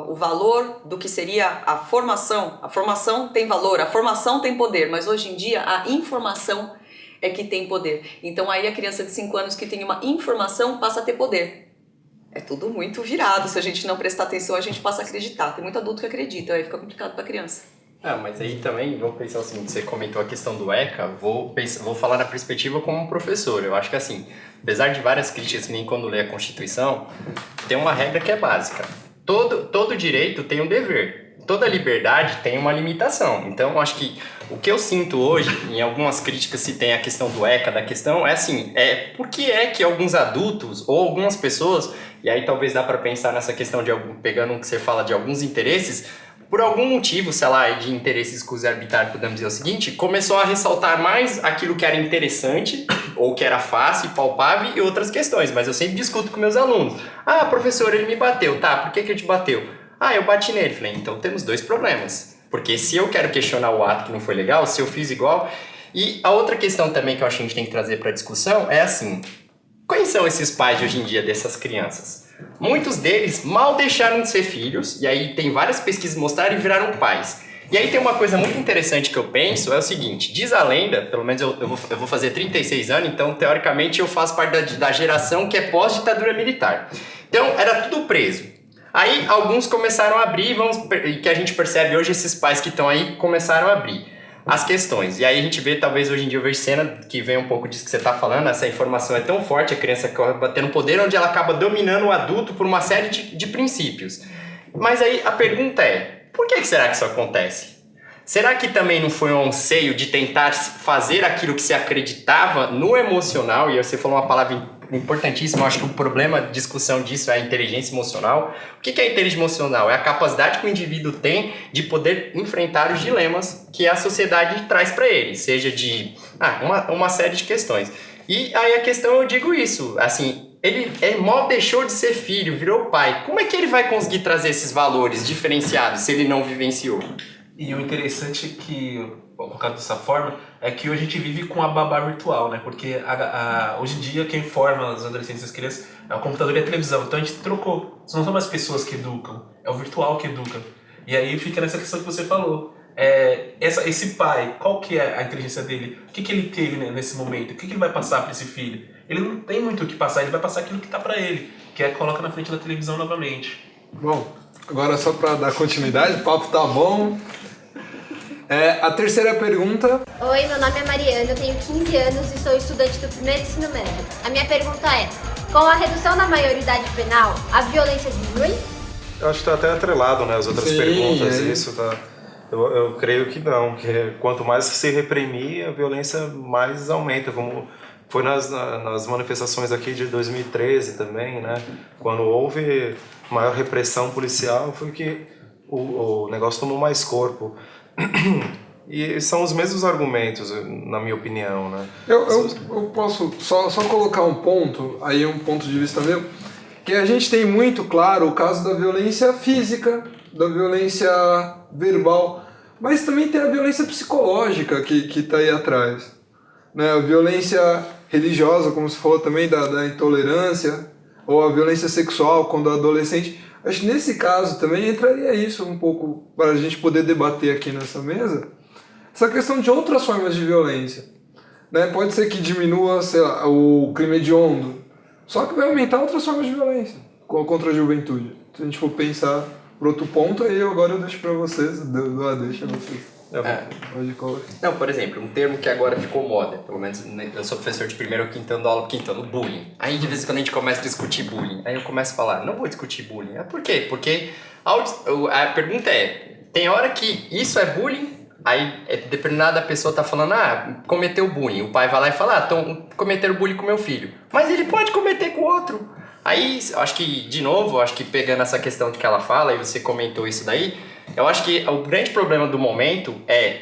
o valor do que seria a formação. A formação tem valor, a formação tem poder, mas hoje em dia a informação é que tem poder. Então aí a criança de 5 anos que tem uma informação passa a ter poder. É tudo muito virado, se a gente não prestar atenção a gente passa a acreditar. Tem muito adulto que acredita, aí fica complicado para a criança. Mas aí também, vamos pensar o seguinte, você comentou a questão do ECA, vou falar na perspectiva como um professor. Eu acho que assim, apesar de várias críticas, que nem quando lê a Constituição, tem uma regra que é básica. Todo direito tem um dever, toda liberdade tem uma limitação. Então, eu acho que o que eu sinto hoje, em algumas críticas se tem a questão do ECA, da questão, por que é que alguns adultos ou algumas pessoas, e aí talvez dá para pensar nessa questão pegando o que você fala de alguns interesses, por algum motivo, sei lá, de interesse escuso e arbitrário, podemos dizer o seguinte, começou a ressaltar mais aquilo que era interessante, ou que era fácil, palpável, e outras questões. Mas eu sempre discuto com meus alunos. Professor, ele me bateu. Tá, por que ele te bateu? Eu bati nele. Falei, então temos 2 problemas. Porque se eu quero questionar o ato que não foi legal, se eu fiz igual... E a outra questão também que eu acho que a gente tem que trazer para discussão é assim, quais são esses pais de hoje em dia dessas crianças? Muitos deles mal deixaram de ser filhos, e aí tem várias pesquisas mostraram e viraram pais. E aí tem uma coisa muito interessante que eu penso, é o seguinte, diz a lenda, pelo menos eu vou fazer 36 anos, então teoricamente eu faço parte da geração que é pós-ditadura militar. Então era tudo preso. Aí alguns começaram a abrir, e que a gente percebe hoje, esses pais que estão aí começaram a abrir. as questões. E aí a gente vê, talvez hoje em dia, eu vejo cena que vem um pouco disso que você está falando, essa informação é tão forte, a criança acaba tendo poder, onde ela acaba dominando o adulto por uma série de princípios. Mas aí a pergunta é, por que será que isso acontece? Será que também não foi um anseio de tentar fazer aquilo que se acreditava no emocional? E você falou uma palavra importantíssima, eu acho que o problema de discussão disso é a inteligência emocional. O que é a inteligência emocional? É a capacidade que o indivíduo tem de poder enfrentar os dilemas que a sociedade traz para ele, seja de uma série de questões. E aí a questão, eu digo isso, assim, ele mal deixou de ser filho, virou pai. Como é que ele vai conseguir trazer esses valores diferenciados se ele não vivenciou? E o interessante é que, colocado dessa forma, é que hoje a gente vive com a babá virtual, né? Porque hoje em dia quem forma os adolescentes e as crianças é o computador e a televisão. Então a gente trocou. Não são mais pessoas que educam, é o virtual que educa. E aí fica nessa questão que você falou. Esse pai, qual que é a inteligência dele? O que ele teve, né, nesse momento? O que ele vai passar para esse filho? Ele não tem muito o que passar, ele vai passar aquilo que tá para ele, que é coloca na frente da televisão novamente. Bom, agora só para dar continuidade, o papo tá bom. A terceira pergunta. Oi, meu nome é Mariana, eu tenho 15 anos e sou estudante do primeiro ensino médio. A minha pergunta é, com a redução da maioridade penal, a violência diminui? Eu acho que está até atrelado, né, as outras perguntas, isso tá... Eu creio que não, que quanto mais se reprimir, a violência mais aumenta, como foi nas manifestações aqui de 2013 também, né, quando houve maior repressão policial, foi que o negócio tomou mais corpo. E são os mesmos argumentos, na minha opinião, né? Eu posso só colocar um ponto, aí um ponto de vista meu, que a gente tem muito claro o caso da violência física, da violência verbal, mas também tem a violência psicológica que está aí atrás, né? A violência religiosa, como você falou também, da intolerância, ou a violência sexual quando é adolescente. Acho que nesse caso também entraria isso um pouco para a gente poder debater aqui nessa mesa, essa questão de outras formas de violência, né? Pode ser que diminua, sei lá, o crime hediondo, só que vai aumentar outras formas de violência contra a juventude. Se a gente for pensar por outro ponto, aí agora eu deixo para vocês, deixa vocês. Pode colocar. Não, por exemplo, um termo que agora ficou moda, pelo menos eu sou professor de primeiro ou quinto ano, dou aula pro quinto ano, bullying. Aí de vez em quando a gente começa a discutir bullying, aí eu começo a falar, não vou discutir bullying. Por quê? Porque a pergunta é, tem hora que isso é bullying, aí determinada pessoa tá falando, cometeu bullying, o pai vai lá e fala, cometeram bullying com meu filho, mas ele pode cometer com o outro. Aí, acho que, de novo, pegando essa questão de que ela fala, e você comentou isso daí, eu acho que o grande problema do momento é,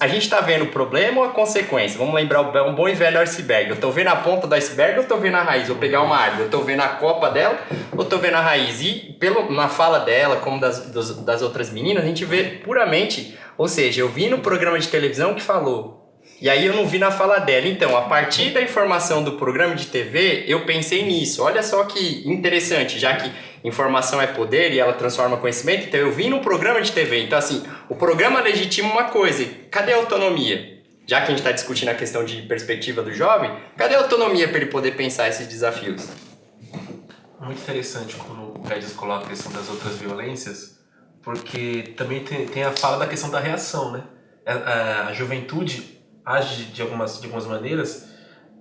a gente tá vendo o problema ou a consequência? Vamos lembrar um bom e velho iceberg. Eu tô vendo a ponta do iceberg ou eu tô vendo a raiz? Vou pegar uma árvore, eu tô vendo a copa dela ou eu tô vendo a raiz? E na fala dela, como das outras meninas, a gente vê puramente, ou seja, eu vi no programa de televisão que falou, e aí eu não vi na fala dela. Então, a partir da informação do programa de TV, eu pensei nisso. Olha só que interessante, já que informação é poder e ela transforma conhecimento, então eu vi no programa de TV. Então, assim, o programa legitima uma coisa. Cadê a autonomia? Já que a gente está discutindo a questão de perspectiva do jovem, cadê a autonomia para ele poder pensar esses desafios? Muito interessante quando o Regis coloca a questão das outras violências, porque também tem a fala da questão da reação, né? A juventude age de algumas maneiras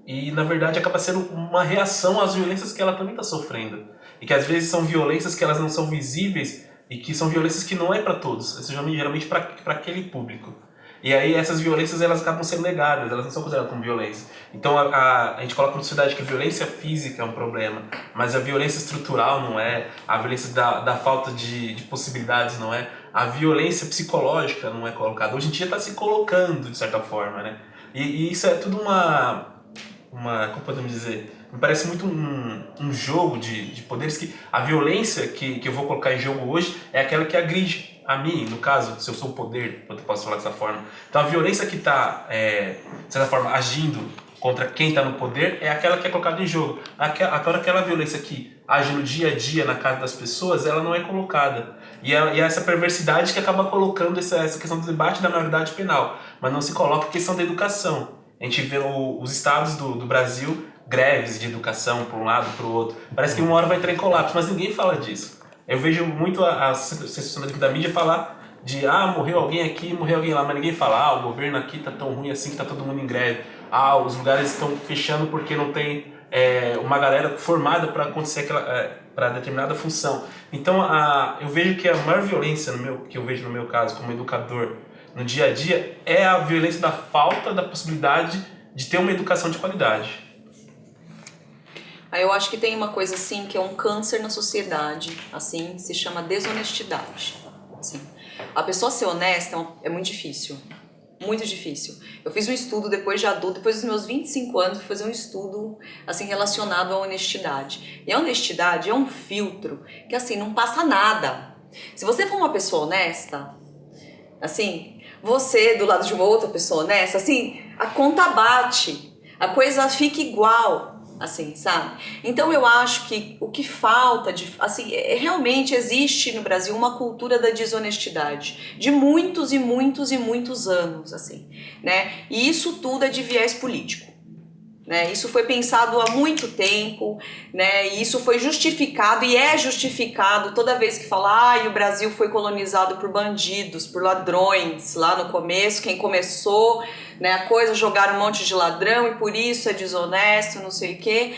e, na verdade, acaba sendo uma reação às violências que ela também está sofrendo. E que, às vezes, são violências que elas não são visíveis e que são violências que não é para todos, geralmente para aquele público. E aí essas violências elas acabam sendo negadas, elas não são consideradas como violência. Então a gente coloca na sociedade que a violência física é um problema, mas a violência estrutural não é, a violência da falta de possibilidades não é, a violência psicológica não é colocada. Hoje em dia está se colocando de certa forma, né? E isso é tudo como podemos dizer, me parece muito um jogo de poderes que a violência que eu vou colocar em jogo hoje é aquela que agride a mim, no caso, se eu sou o poder, eu posso falar dessa forma. Então a violência que está, de certa forma, agindo contra quem está no poder é aquela que é colocada em jogo. Aquela violência que age no dia a dia na casa das pessoas, ela não é colocada. E é essa perversidade que acaba colocando essa questão do debate da maioridade penal. Mas não se coloca a questão da educação. A gente vê os estados do Brasil, greves de educação para um lado, para o outro. Parece que uma hora vai entrar em colapso, mas ninguém fala disso. Eu vejo muito a sensação da mídia falar de morreu alguém aqui, morreu alguém lá, mas ninguém fala, o governo aqui tá tão ruim assim que tá todo mundo em greve. Os lugares estão fechando porque não tem uma galera formada para acontecer para determinada função. Então eu vejo que a maior violência que eu vejo no meu caso como educador no dia a dia é a violência da falta da possibilidade de ter uma educação de qualidade. Aí eu acho que tem uma coisa assim que é um câncer na sociedade, assim, se chama desonestidade. Assim, a pessoa ser honesta é muito difícil. Muito difícil. Eu fiz um estudo depois de adulto, depois dos meus 25 anos, fui fazer um estudo assim relacionado à honestidade. E a honestidade é um filtro que assim não passa nada. Se você for uma pessoa honesta, assim, você do lado de uma outra pessoa honesta, assim, a conta bate, a coisa fica igual. Assim, sabe? Então eu acho que o que falta, realmente existe no Brasil uma cultura da desonestidade de muitos e muitos e muitos anos, assim, né? E isso tudo é de viés político, né? Isso foi pensado há muito tempo, né? E isso foi justificado e é justificado toda vez que fala, o Brasil foi colonizado por bandidos, por ladrões, lá no começo, quem começou, né, a coisa, jogaram um monte de ladrão e por isso é desonesto, não sei o quê.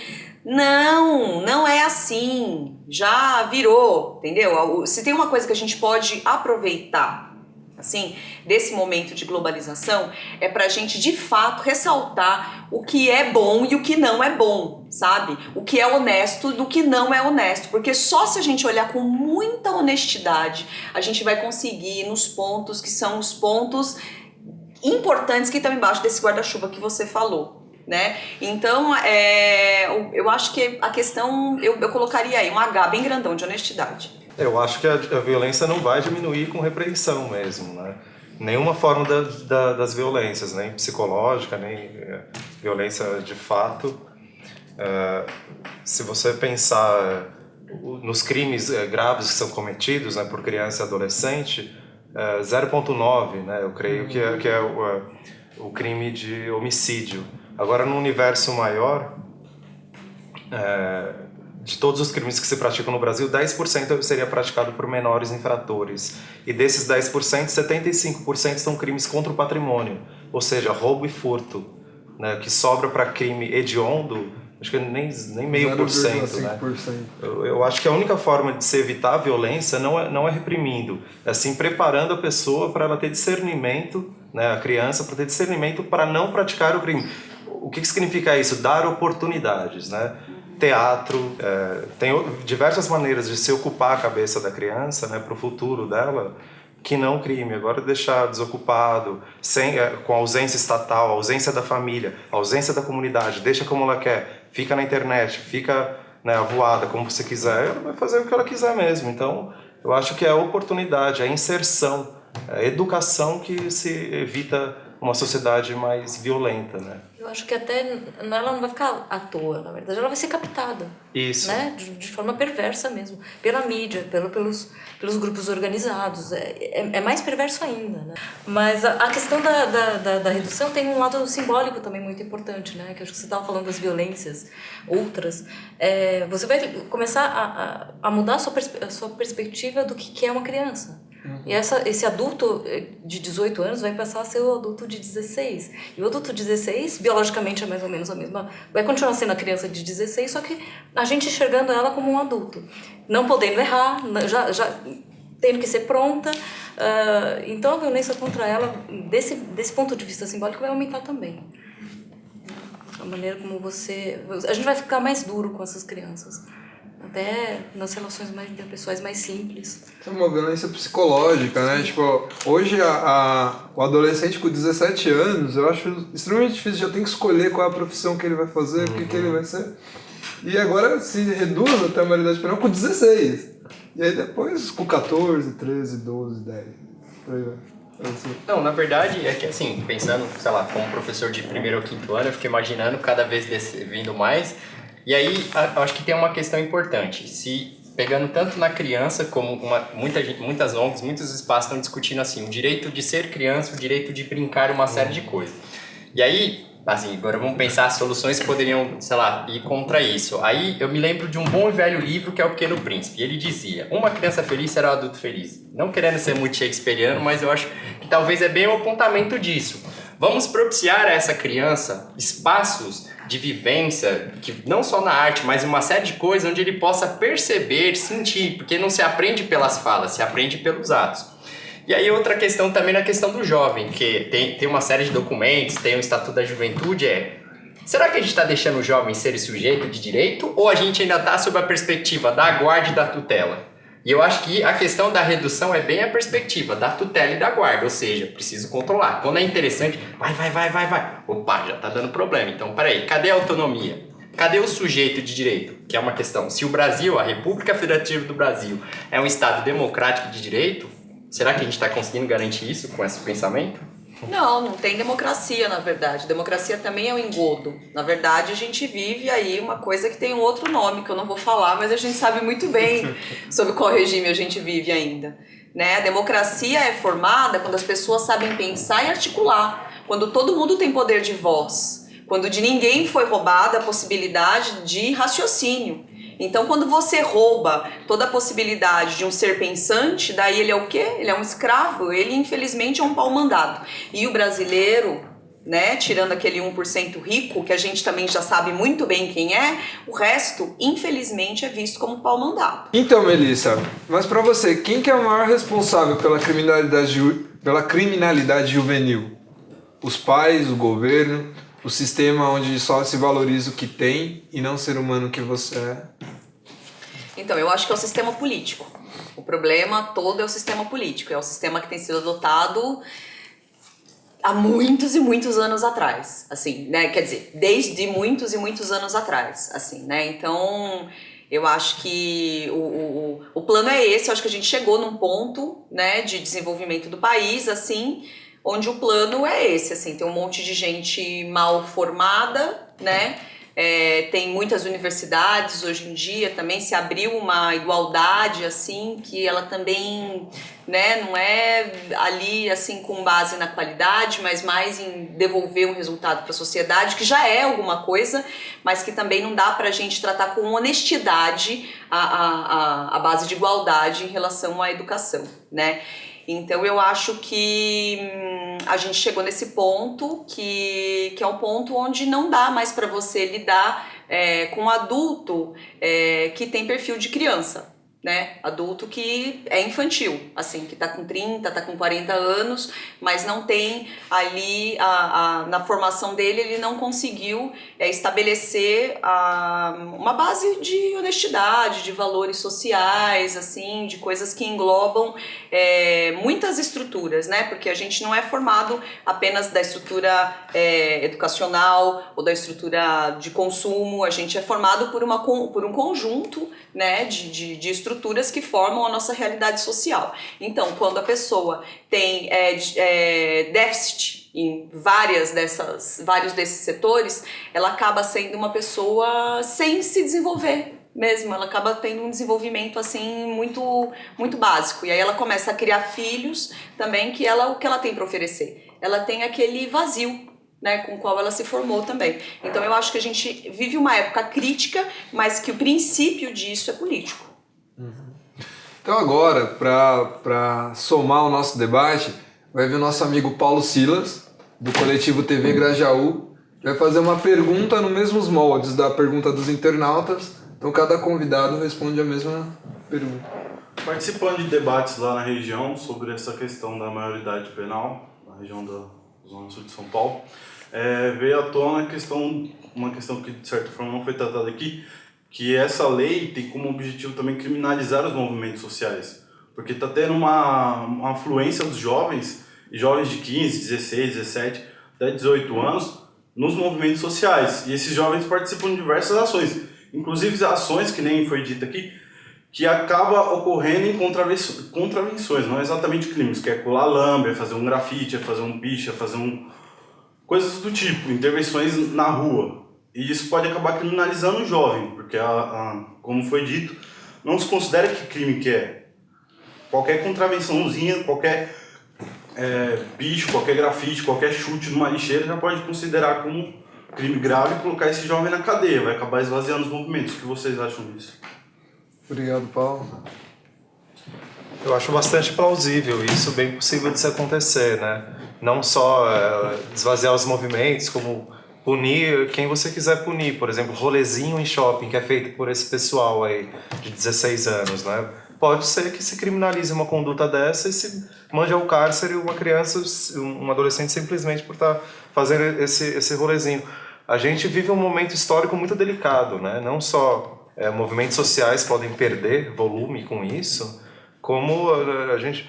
Não é assim, já virou, entendeu? Se tem uma coisa que a gente pode aproveitar, assim, desse momento de globalização, é pra gente, de fato, ressaltar o que é bom e o que não é bom, sabe? O que é honesto do que não é honesto, porque só se a gente olhar com muita honestidade, a gente vai conseguir ir nos pontos que são os pontos importantes que estão embaixo desse guarda-chuva que você falou, né? Então, eu acho que a questão, eu colocaria aí um H bem grandão de honestidade. Eu acho que a violência não vai diminuir com repreensão mesmo, né? Nenhuma forma das violências, nem psicológica, nem violência de fato. Se você pensar nos crimes graves que são cometidos, né, por criança e adolescente, 0,9, né? Eu creio que é o crime de homicídio. Agora, no universo maior, de todos os crimes que se praticam no Brasil, 10% seria praticado por menores infratores. E desses 10%, 75% são crimes contra o patrimônio, ou seja, roubo e furto, né? Que sobra para crime hediondo, acho que nem 0,5%, né? Eu acho que a única forma de se evitar a violência não é reprimindo, é sim preparando a pessoa para ela ter discernimento, né? A criança para ter discernimento para não praticar o crime. O que significa isso? Dar oportunidades, né? Teatro, tem diversas maneiras de se ocupar a cabeça da criança, né, para o futuro dela, que não crime. Agora deixar desocupado, com a ausência estatal, a ausência da família, a ausência da comunidade, deixa como ela quer, fica na internet, fica, né, avoada, como você quiser, ela vai fazer o que ela quiser mesmo. Então, eu acho que é a oportunidade, a inserção, a educação que se evita uma sociedade mais violenta, né? Eu acho que até ela não vai ficar à toa, na verdade, ela vai ser captada. Isso. Né? De forma perversa mesmo, pela mídia, pelos grupos organizados, é mais perverso ainda, né? Mas a questão da redução tem um lado simbólico também muito importante, né? Que acho que você estava falando das violências outras, você vai começar a mudar a sua perspectiva do que é uma criança. E esse adulto de 18 anos vai passar a ser o adulto de 16. E o adulto de 16, biologicamente, é mais ou menos a mesma. Vai continuar sendo a criança de 16, só que a gente enxergando ela como um adulto. Não podendo errar, já tendo que ser pronta. Então a violência contra ela, desse ponto de vista simbólico, vai aumentar também. A maneira como a gente vai ficar mais duro com essas crianças. Até nas relações interpessoais mais simples. É uma violência psicológica, né? Tipo, hoje o adolescente com 17 anos, eu acho extremamente difícil, já tem que escolher qual é a profissão que ele vai fazer, o que ele vai ser. E agora se reduz até a maioridade penal com 16. E aí depois com 14, 13, 12, 10. Por aí vai. Não, na verdade é que assim, pensando, sei lá, como professor de 1º ou 5º ano, eu fico imaginando cada vez vindo mais. E aí, eu acho que tem uma questão importante. Pegando tanto na criança, como muitas ONGs, muitos espaços estão discutindo assim, o direito de ser criança, o direito de brincar, uma série de coisas. E aí, Assim, agora vamos pensar soluções que poderiam, sei lá, ir contra isso. Aí eu me lembro de um bom e velho livro que é O Pequeno Príncipe. Ele dizia, uma criança feliz será um adulto feliz. Não querendo ser muito shakespeariano, mas eu acho que talvez é bem o apontamento disso. Vamos propiciar a essa criança espaços de vivência, que não só na arte, mas em uma série de coisas onde ele possa perceber, sentir, porque não se aprende pelas falas, se aprende pelos atos. E aí outra questão também na questão do jovem, que tem uma série de documentos, tem o Estatuto da Juventude, será que a gente está deixando o jovem ser sujeito de direito ou a gente ainda está sob a perspectiva da guarda e da tutela? E eu acho que a questão da redução é bem a perspectiva da tutela e da guarda, ou seja, preciso controlar. Quando é interessante, vai. Opa, já está dando problema. Então, peraí, cadê a autonomia? Cadê o sujeito de direito? Que é uma questão. Se o Brasil, a República Federativa do Brasil, é um Estado democrático de direito, será que a gente está conseguindo garantir isso com esse pensamento? Não tem democracia, na verdade. Democracia também é um engodo. Na verdade, a gente vive aí uma coisa que tem um outro nome, que eu não vou falar, mas a gente sabe muito bem sobre qual regime a gente vive ainda. Né? A democracia é formada quando as pessoas sabem pensar e articular, quando todo mundo tem poder de voz, quando de ninguém foi roubada a possibilidade de raciocínio. Então, quando você rouba toda a possibilidade de um ser pensante, daí ele é o quê? Ele é um escravo, ele infelizmente é um pau-mandado. E o brasileiro, né, tirando aquele 1% rico, que a gente também já sabe muito bem quem é, o resto, infelizmente, é visto como pau-mandado. Então, Melissa, mas pra você, quem que é o maior responsável pela criminalidade juvenil? Os pais, o governo, o sistema onde só se valoriza o que tem e não o ser humano que você é? Então, eu acho que é o sistema político. O problema todo é o sistema político. É o sistema que tem sido adotado há muitos e muitos anos atrás. Assim, né? Quer dizer, desde muitos e muitos anos atrás. Assim, né? Então, eu acho que o plano é esse. Eu acho que a gente chegou num ponto, né, de desenvolvimento do país, assim, onde o plano é esse, assim, tem um monte de gente mal formada, né, tem muitas universidades hoje em dia, também se abriu uma igualdade, assim, que ela também, né, não é ali, assim, com base na qualidade, mas mais em devolver um resultado para a sociedade, que já é alguma coisa, mas que também não dá para a gente tratar com honestidade a base de igualdade em relação à educação, né. Então eu acho que a gente chegou nesse ponto que é um ponto onde não dá mais para você lidar com um adulto que tem perfil de criança, né? Adulto que é infantil, assim, que tá com 30, tá com 40 anos, mas não tem ali, na formação dele, ele não conseguiu estabelecer uma base de honestidade, de valores sociais, assim, de coisas que englobam muitas estruturas, né? Porque a gente não é formado apenas da estrutura educacional ou da estrutura de consumo, a gente é formado por um conjunto, né, de estruturas que formam a nossa realidade social. Então, quando a pessoa tem déficit em vários desses setores, ela acaba sendo uma pessoa sem se desenvolver mesmo, ela acaba tendo um desenvolvimento assim muito, muito básico. E aí ela começa a criar filhos também o que ela tem para oferecer? Ela tem aquele vazio, né, com o qual ela se formou também. Então eu acho que a gente vive uma época crítica, mas que o princípio disso é político. Então agora, para somar o nosso debate, vai vir o nosso amigo Paulo Silas, do coletivo TV Grajaú, vai fazer uma pergunta nos mesmos moldes da pergunta dos internautas, então cada convidado responde a mesma pergunta. Participando de debates lá na região sobre essa questão da maioridade penal, na região da Zona Sul de São Paulo, veio à tona uma questão que de certa forma não foi tratada aqui, que essa lei tem como objetivo também criminalizar os movimentos sociais, porque está tendo uma afluência dos jovens de 15, 16, 17, até 18 anos nos movimentos sociais, e esses jovens participam de diversas ações, inclusive ações que nem foi dito aqui, que acaba ocorrendo em contravenções, não é exatamente crimes, que é colar lambe, é fazer um grafite, é fazer um piche, é fazer coisas do tipo, intervenções na rua. E isso pode acabar criminalizando o jovem, porque, como foi dito, não se considera que crime que é. Qualquer contravençãozinha, qualquer picho, qualquer grafite, qualquer chute numa lixeira já pode considerar como crime grave e colocar esse jovem na cadeia, vai acabar esvaziando os movimentos. O que vocês acham disso? Obrigado, Paulo. Eu acho bastante plausível, isso bem possível de se acontecer, né? Não só esvaziar os movimentos, como punir quem você quiser punir. Por exemplo, rolezinho em shopping, que é feito por esse pessoal aí de 16 anos, né? Pode ser que se criminalize uma conduta dessa e se mande ao cárcere uma criança, um adolescente simplesmente por estar fazendo esse rolezinho. A gente vive um momento histórico muito delicado, né? Não só movimentos sociais podem perder volume com isso, como a gente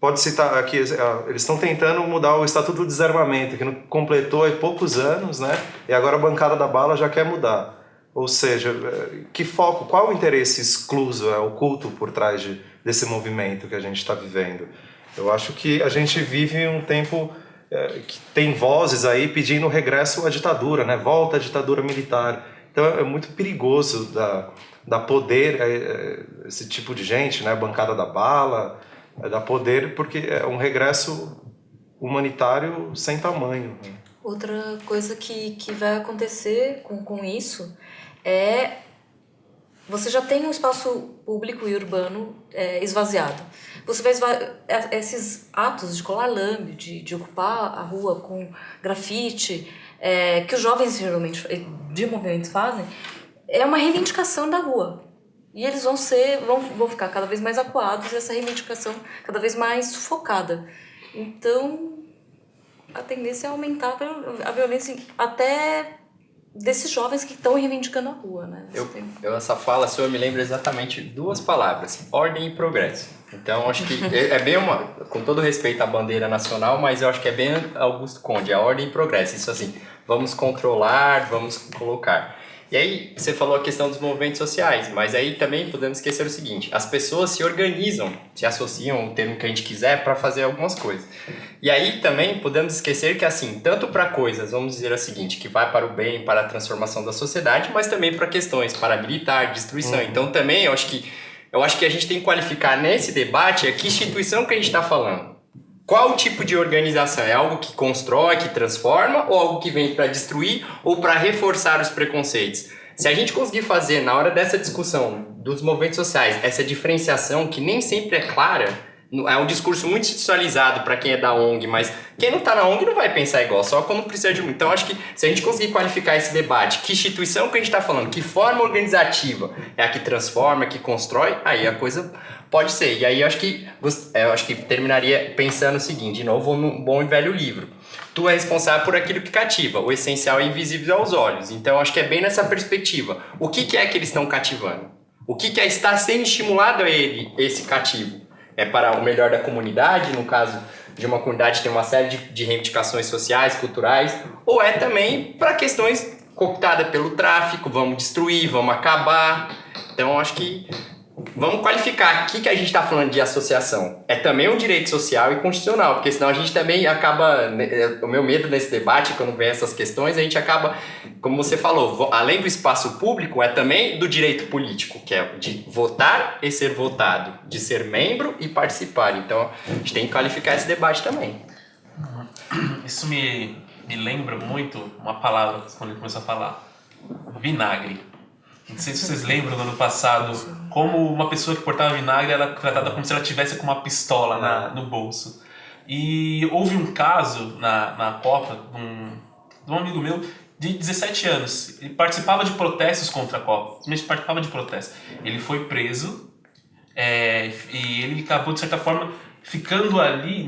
pode citar aqui, eles estão tentando mudar o Estatuto do Desarmamento, que não completou há poucos anos, né? E agora a bancada da bala já quer mudar. Ou seja, que foco, qual o interesse excluso, oculto por trás desse movimento que a gente está vivendo? Eu acho que a gente vive um tempo que tem vozes aí pedindo regresso à ditadura, né? Volta à ditadura militar. Então é muito perigoso dar poder a esse tipo de gente, né? Bancada da bala, dar poder, porque é um regresso humanitário sem tamanho. Né? Outra coisa que vai acontecer com isso você já tem um espaço público e urbano esvaziado. Você vai esses atos de colar lame, de ocupar a rua com grafite, que os jovens geralmente de movimento fazem, é uma reivindicação da rua. E eles vão ficar cada vez mais acuados e essa reivindicação cada vez mais sufocada. Então, a tendência é aumentar a violência até desses jovens que estão reivindicando a rua, né? Essa fala sua me lembra exatamente duas palavras: ordem e progresso. Então, acho que é bem com todo respeito à bandeira nacional, mas eu acho que é bem Augusto Conde, a ordem e progresso. Isso assim, vamos controlar, vamos colocar. E aí, você falou a questão dos movimentos sociais, mas aí também podemos esquecer o seguinte: as pessoas se organizam, se associam, o termo que a gente quiser, para fazer algumas coisas. E aí também podemos esquecer que, assim, tanto para coisas, vamos dizer o seguinte, que vai para o bem, para a transformação da sociedade, mas também para questões paramilitar, destruição. Então também eu acho que a gente tem que qualificar nesse debate que instituição que a gente está falando. Qual tipo de organização? É algo que constrói, que transforma, ou algo que vem para destruir ou para reforçar os preconceitos? Se a gente conseguir fazer, na hora dessa discussão dos movimentos sociais, essa diferenciação que nem sempre é clara, é um discurso muito institucionalizado para quem é da ONG, mas quem não está na ONG não vai pensar igual, só quando precisa de... Então, acho que se a gente conseguir qualificar esse debate, que instituição que a gente está falando, que forma organizativa é a que transforma, que constrói, aí a coisa... Pode ser. E aí eu acho que terminaria pensando o seguinte, de novo, num bom e velho livro. Tu é responsável por aquilo que cativa. O essencial é invisível aos olhos. Então eu acho que é bem nessa perspectiva. O que é que eles estão cativando? O que é estar sendo estimulado a esse cativo? É para o melhor da comunidade, no caso de uma comunidade que tem uma série de reivindicações sociais, culturais, ou é também para questões cooptadas pelo tráfico, vamos destruir, vamos acabar. Então eu acho que vamos qualificar o que a gente está falando de associação. É também um direito social e constitucional, porque senão a gente também acaba... O meu medo nesse debate, quando vem essas questões, a gente acaba, como você falou, além do espaço público, é também do direito político, que é de votar e ser votado, de ser membro e participar. Então, a gente tem que qualificar esse debate também. Isso me lembra muito uma palavra, quando ele começou a falar, vinagre. Não sei se vocês lembram no ano passado, como uma pessoa que portava vinagre era tratada como se ela tivesse com uma pistola no bolso. E houve um caso na Copa de um amigo meu de 17 anos. Ele participava de protestos contra a Copa, simplesmente participava de protestos. Ele foi preso e ele acabou, de certa forma, ficando ali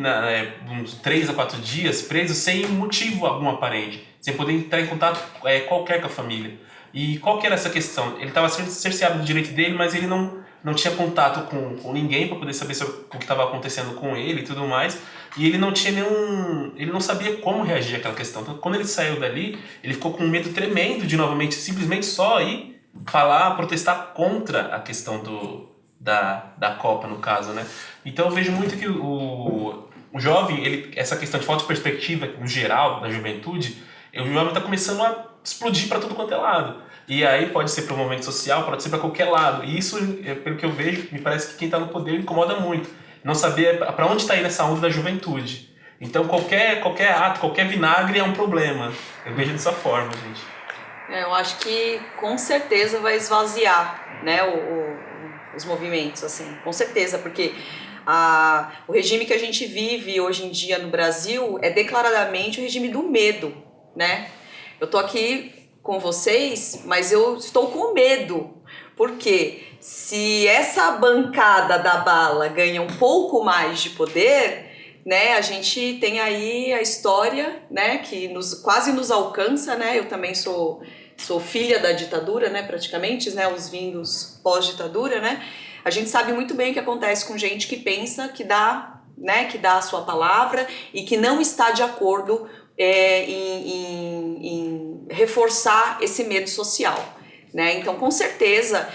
uns 3 a 4 dias preso sem motivo algum aparente, sem poder entrar em contato qualquer com a família. E qual que era essa questão? Ele estava sendo cerceado do direito dele, mas ele não tinha contato com ninguém para poder saber sobre o que estava acontecendo com ele e tudo mais. E ele não tinha ele não sabia como reagir àquela questão. Então, quando ele saiu dali, ele ficou com um medo tremendo de novamente, simplesmente só ir protestar contra a questão da Copa, no caso, né? Então eu vejo muito que o jovem, essa questão de falta de perspectiva, no geral, da juventude, o jovem está começando a explodir para tudo quanto é lado. E aí pode ser para o movimento social, pode ser para qualquer lado. E isso, pelo que eu vejo, me parece que quem está no poder incomoda muito. Não saber para onde está indo essa onda da juventude. Então qualquer ato, qualquer vinagre é um problema. Eu vejo dessa forma, gente. Eu acho que com certeza vai esvaziar, né, os movimentos, assim, com certeza, porque o regime que a gente vive hoje em dia no Brasil é declaradamente o regime do medo, né? Eu tô aqui com vocês, mas eu estou com medo, porque se essa bancada da bala ganha um pouco mais de poder, né, a gente tem aí a história, né, que quase nos alcança, né? Eu também sou filha da ditadura, né, praticamente, né, os vindos pós-ditadura, né? A gente sabe muito bem o que acontece com gente que pensa, que dá a sua palavra e que não está de acordo em reforçar esse medo social, né? Então, com certeza,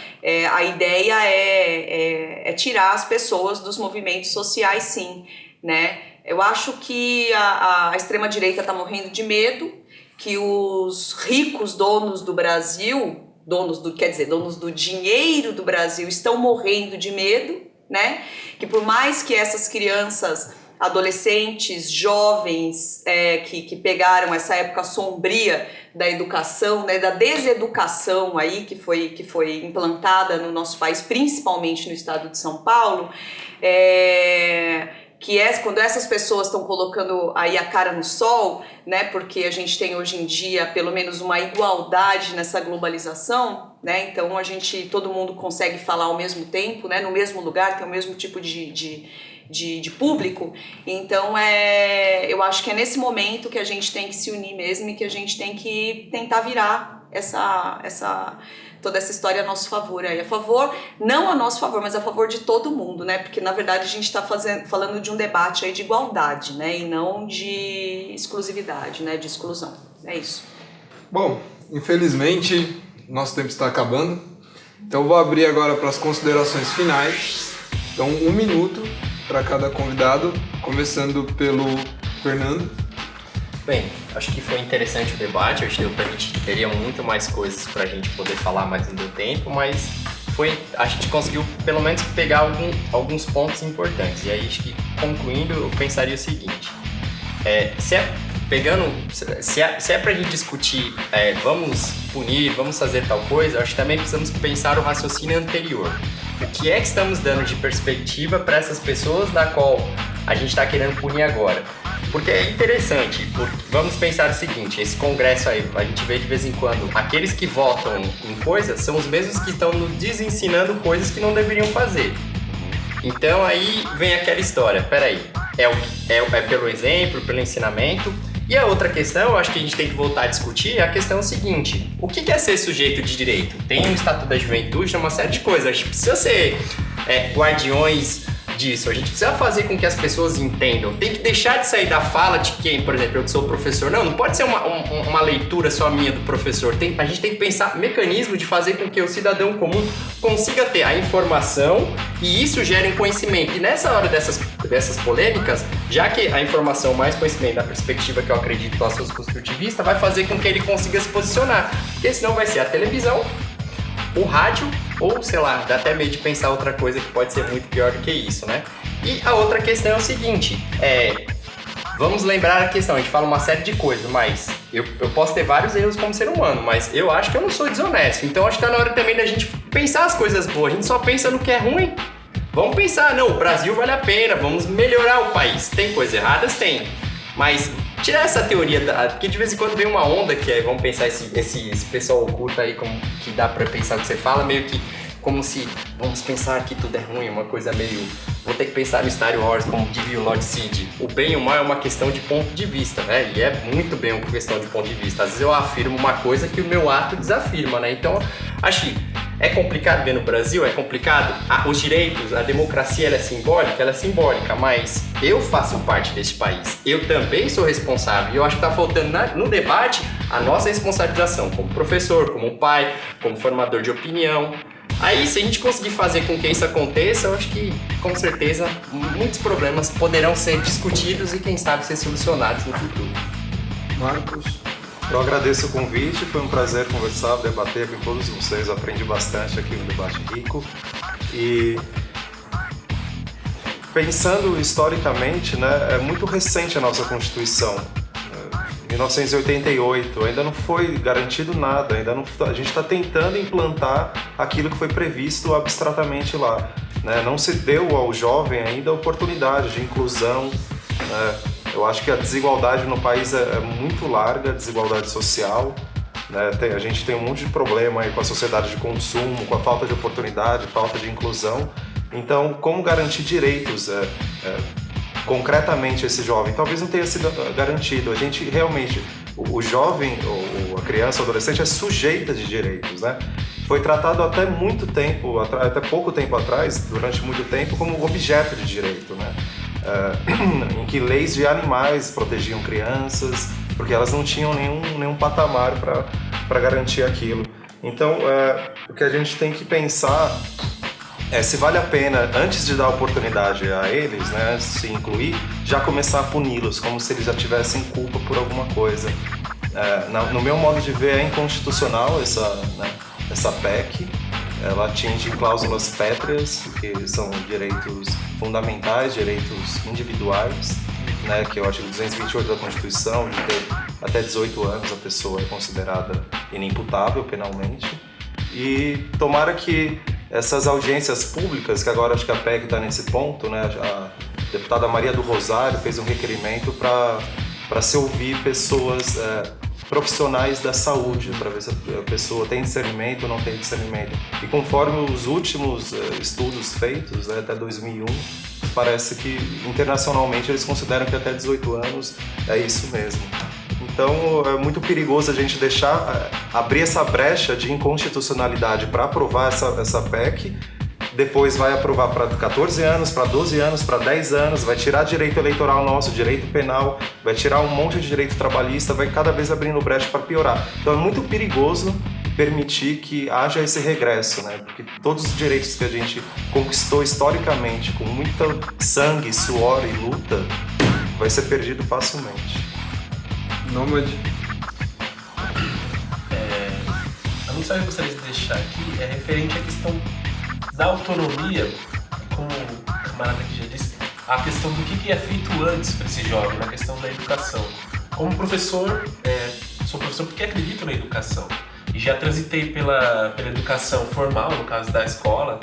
a ideia é tirar as pessoas dos movimentos sociais, sim, né? Eu acho que a extrema-direita está morrendo de medo, que os ricos donos do Brasil, donos do dinheiro do Brasil, estão morrendo de medo, né? Que por mais que essas crianças, adolescentes, jovens, que pegaram essa época sombria da educação, né, da deseducação aí que foi implantada no nosso país, principalmente no estado de São Paulo, quando essas pessoas estão colocando aí a cara no sol, né, porque a gente tem hoje em dia pelo menos uma igualdade nessa globalização, né, então todo mundo consegue falar ao mesmo tempo, né, no mesmo lugar, tem o mesmo tipo de público, então eu acho que é nesse momento que a gente tem que se unir mesmo e que a gente tem que tentar virar toda essa história a nosso favor, aí, não a nosso favor, mas a favor de todo mundo, né? Porque na verdade a gente está falando de um debate aí de igualdade, né? E não de exclusividade, né? De exclusão. É isso. Bom, infelizmente nosso tempo está acabando, então eu vou abrir agora para as considerações finais. Então 1 minuto para cada convidado, começando pelo Fernando. Bem, acho que foi interessante o debate, acho que a gente teria muito mais coisas para a gente poder falar, mas não deu tempo, mas a gente conseguiu pelo menos pegar alguns pontos importantes. E aí, acho que concluindo, eu pensaria o seguinte, se é pra gente discutir, vamos punir, vamos fazer tal coisa, acho que também precisamos pensar o raciocínio anterior. O que é que estamos dando de perspectiva para essas pessoas na qual a gente está querendo punir agora? Porque é interessante, vamos pensar o seguinte, esse congresso aí, a gente vê de vez em quando, aqueles que votam em coisas são os mesmos que estão nos desensinando coisas que não deveriam fazer. Então aí vem aquela história, peraí, é pelo exemplo, pelo ensinamento. E a outra questão, eu acho que a gente tem que voltar a discutir, é a questão seguinte, o que é ser sujeito de direito? Tem um Estatuto da Juventude, tem uma série de coisas, a gente precisa ser guardiões disso, a gente precisa fazer com que as pessoas entendam, tem que deixar de sair da fala de quem, por exemplo, eu que sou professor, não pode ser uma leitura só minha do professor, a gente tem que pensar mecanismo de fazer com que o cidadão comum consiga ter a informação e isso gere um conhecimento, e nessa hora dessas polêmicas, já que a informação mais conhecimento da perspectiva que eu acredito que é o construtivista, vai fazer com que ele consiga se posicionar, porque senão vai ser a televisão, o rádio, ou sei lá, dá até medo de pensar outra coisa que pode ser muito pior do que isso, né? E a outra questão é o seguinte, vamos lembrar a questão, a gente fala uma série de coisas, mas eu posso ter vários erros como ser humano, mas eu acho que eu não sou desonesto, então acho que tá na hora também da gente pensar as coisas boas, a gente só pensa no que é ruim. Vamos pensar, não, o Brasil vale a pena, vamos melhorar o país. Tem coisas erradas? Tem, mas tirar essa teoria, porque de vez em quando vem uma onda que vamos pensar esse pessoal oculto aí, como que dá pra pensar o que você fala, meio que como se vamos pensar que tudo é ruim, uma coisa meio... Vou ter que pensar no Star Wars, como diria o Lord Sid. O bem e o mal é uma questão de ponto de vista, né? E é muito bem uma questão de ponto de vista. Às vezes eu afirmo uma coisa que o meu ato desafirma, né? Então, acho que é complicado ver no Brasil, é complicado. Os direitos, a democracia, ela é simbólica, mas eu faço parte desse país. Eu também sou responsável. E eu acho que tá faltando no debate a nossa responsabilização como professor, como pai, como formador de opinião. Aí, se a gente conseguir fazer com que isso aconteça, eu acho que, com certeza, muitos problemas poderão ser discutidos e, quem sabe, ser solucionados no futuro. Marcos? Eu agradeço o convite, foi um prazer conversar, debater com todos vocês, eu aprendi bastante aqui no Debate Rico. E pensando historicamente, né, é muito recente a nossa Constituição. 1988, ainda não foi garantido nada, a gente está tentando implantar aquilo que foi previsto abstratamente lá. Né? Não se deu ao jovem ainda a oportunidade de inclusão. Né? Eu acho que a desigualdade no país é muito larga, a desigualdade social. Né? A gente tem um monte de problema aí com a sociedade de consumo, com a falta de oportunidade, falta de inclusão. Então, como garantir direitos concretamente esse jovem? Talvez não tenha sido garantido. A gente realmente, o jovem, ou a criança, o adolescente é sujeita de direitos, né? Foi tratado até muito tempo, até pouco tempo atrás, durante muito tempo, como objeto de direito, né? Em que leis de animais protegiam crianças, porque elas não tinham nenhum patamar para garantir aquilo. Então, o que a gente tem que pensar se vale a pena, antes de dar oportunidade a eles, né, se incluir, já começar a puni-los, como se eles já tivessem culpa por alguma coisa. No meu modo de ver, é inconstitucional essa PEC. Ela atinge cláusulas pétreas, que são direitos fundamentais, direitos individuais, né, que eu acho que o 228 da Constituição, de ter até 18 anos a pessoa é considerada inimputável penalmente. E tomara que essas audiências públicas, que agora acho que a PEC está nesse ponto, né? A deputada Maria do Rosário fez um requerimento para se ouvir pessoas profissionais da saúde, para ver se a pessoa tem discernimento ou não tem discernimento. E conforme os últimos estudos feitos, né, até 2001, parece que internacionalmente eles consideram que até 18 anos é isso mesmo. Então é muito perigoso a gente abrir essa brecha de inconstitucionalidade para aprovar essa PEC, depois vai aprovar para 14 anos, para 12 anos, para 10 anos, vai tirar direito eleitoral nosso, direito penal, vai tirar um monte de direito trabalhista, vai cada vez abrindo brecha para piorar. Então é muito perigoso permitir que haja esse regresso, né? Porque todos os direitos que a gente conquistou historicamente, com muito sangue, suor e luta, vai ser perdido facilmente. Nômade. A mensagem que eu gostaria de deixar aqui é referente à questão da autonomia, como o camarada aqui já disse, a questão do que é feito antes para esse jovem, na questão da educação. Como professor, sou professor porque acredito na educação e já transitei pela educação formal, no caso da escola,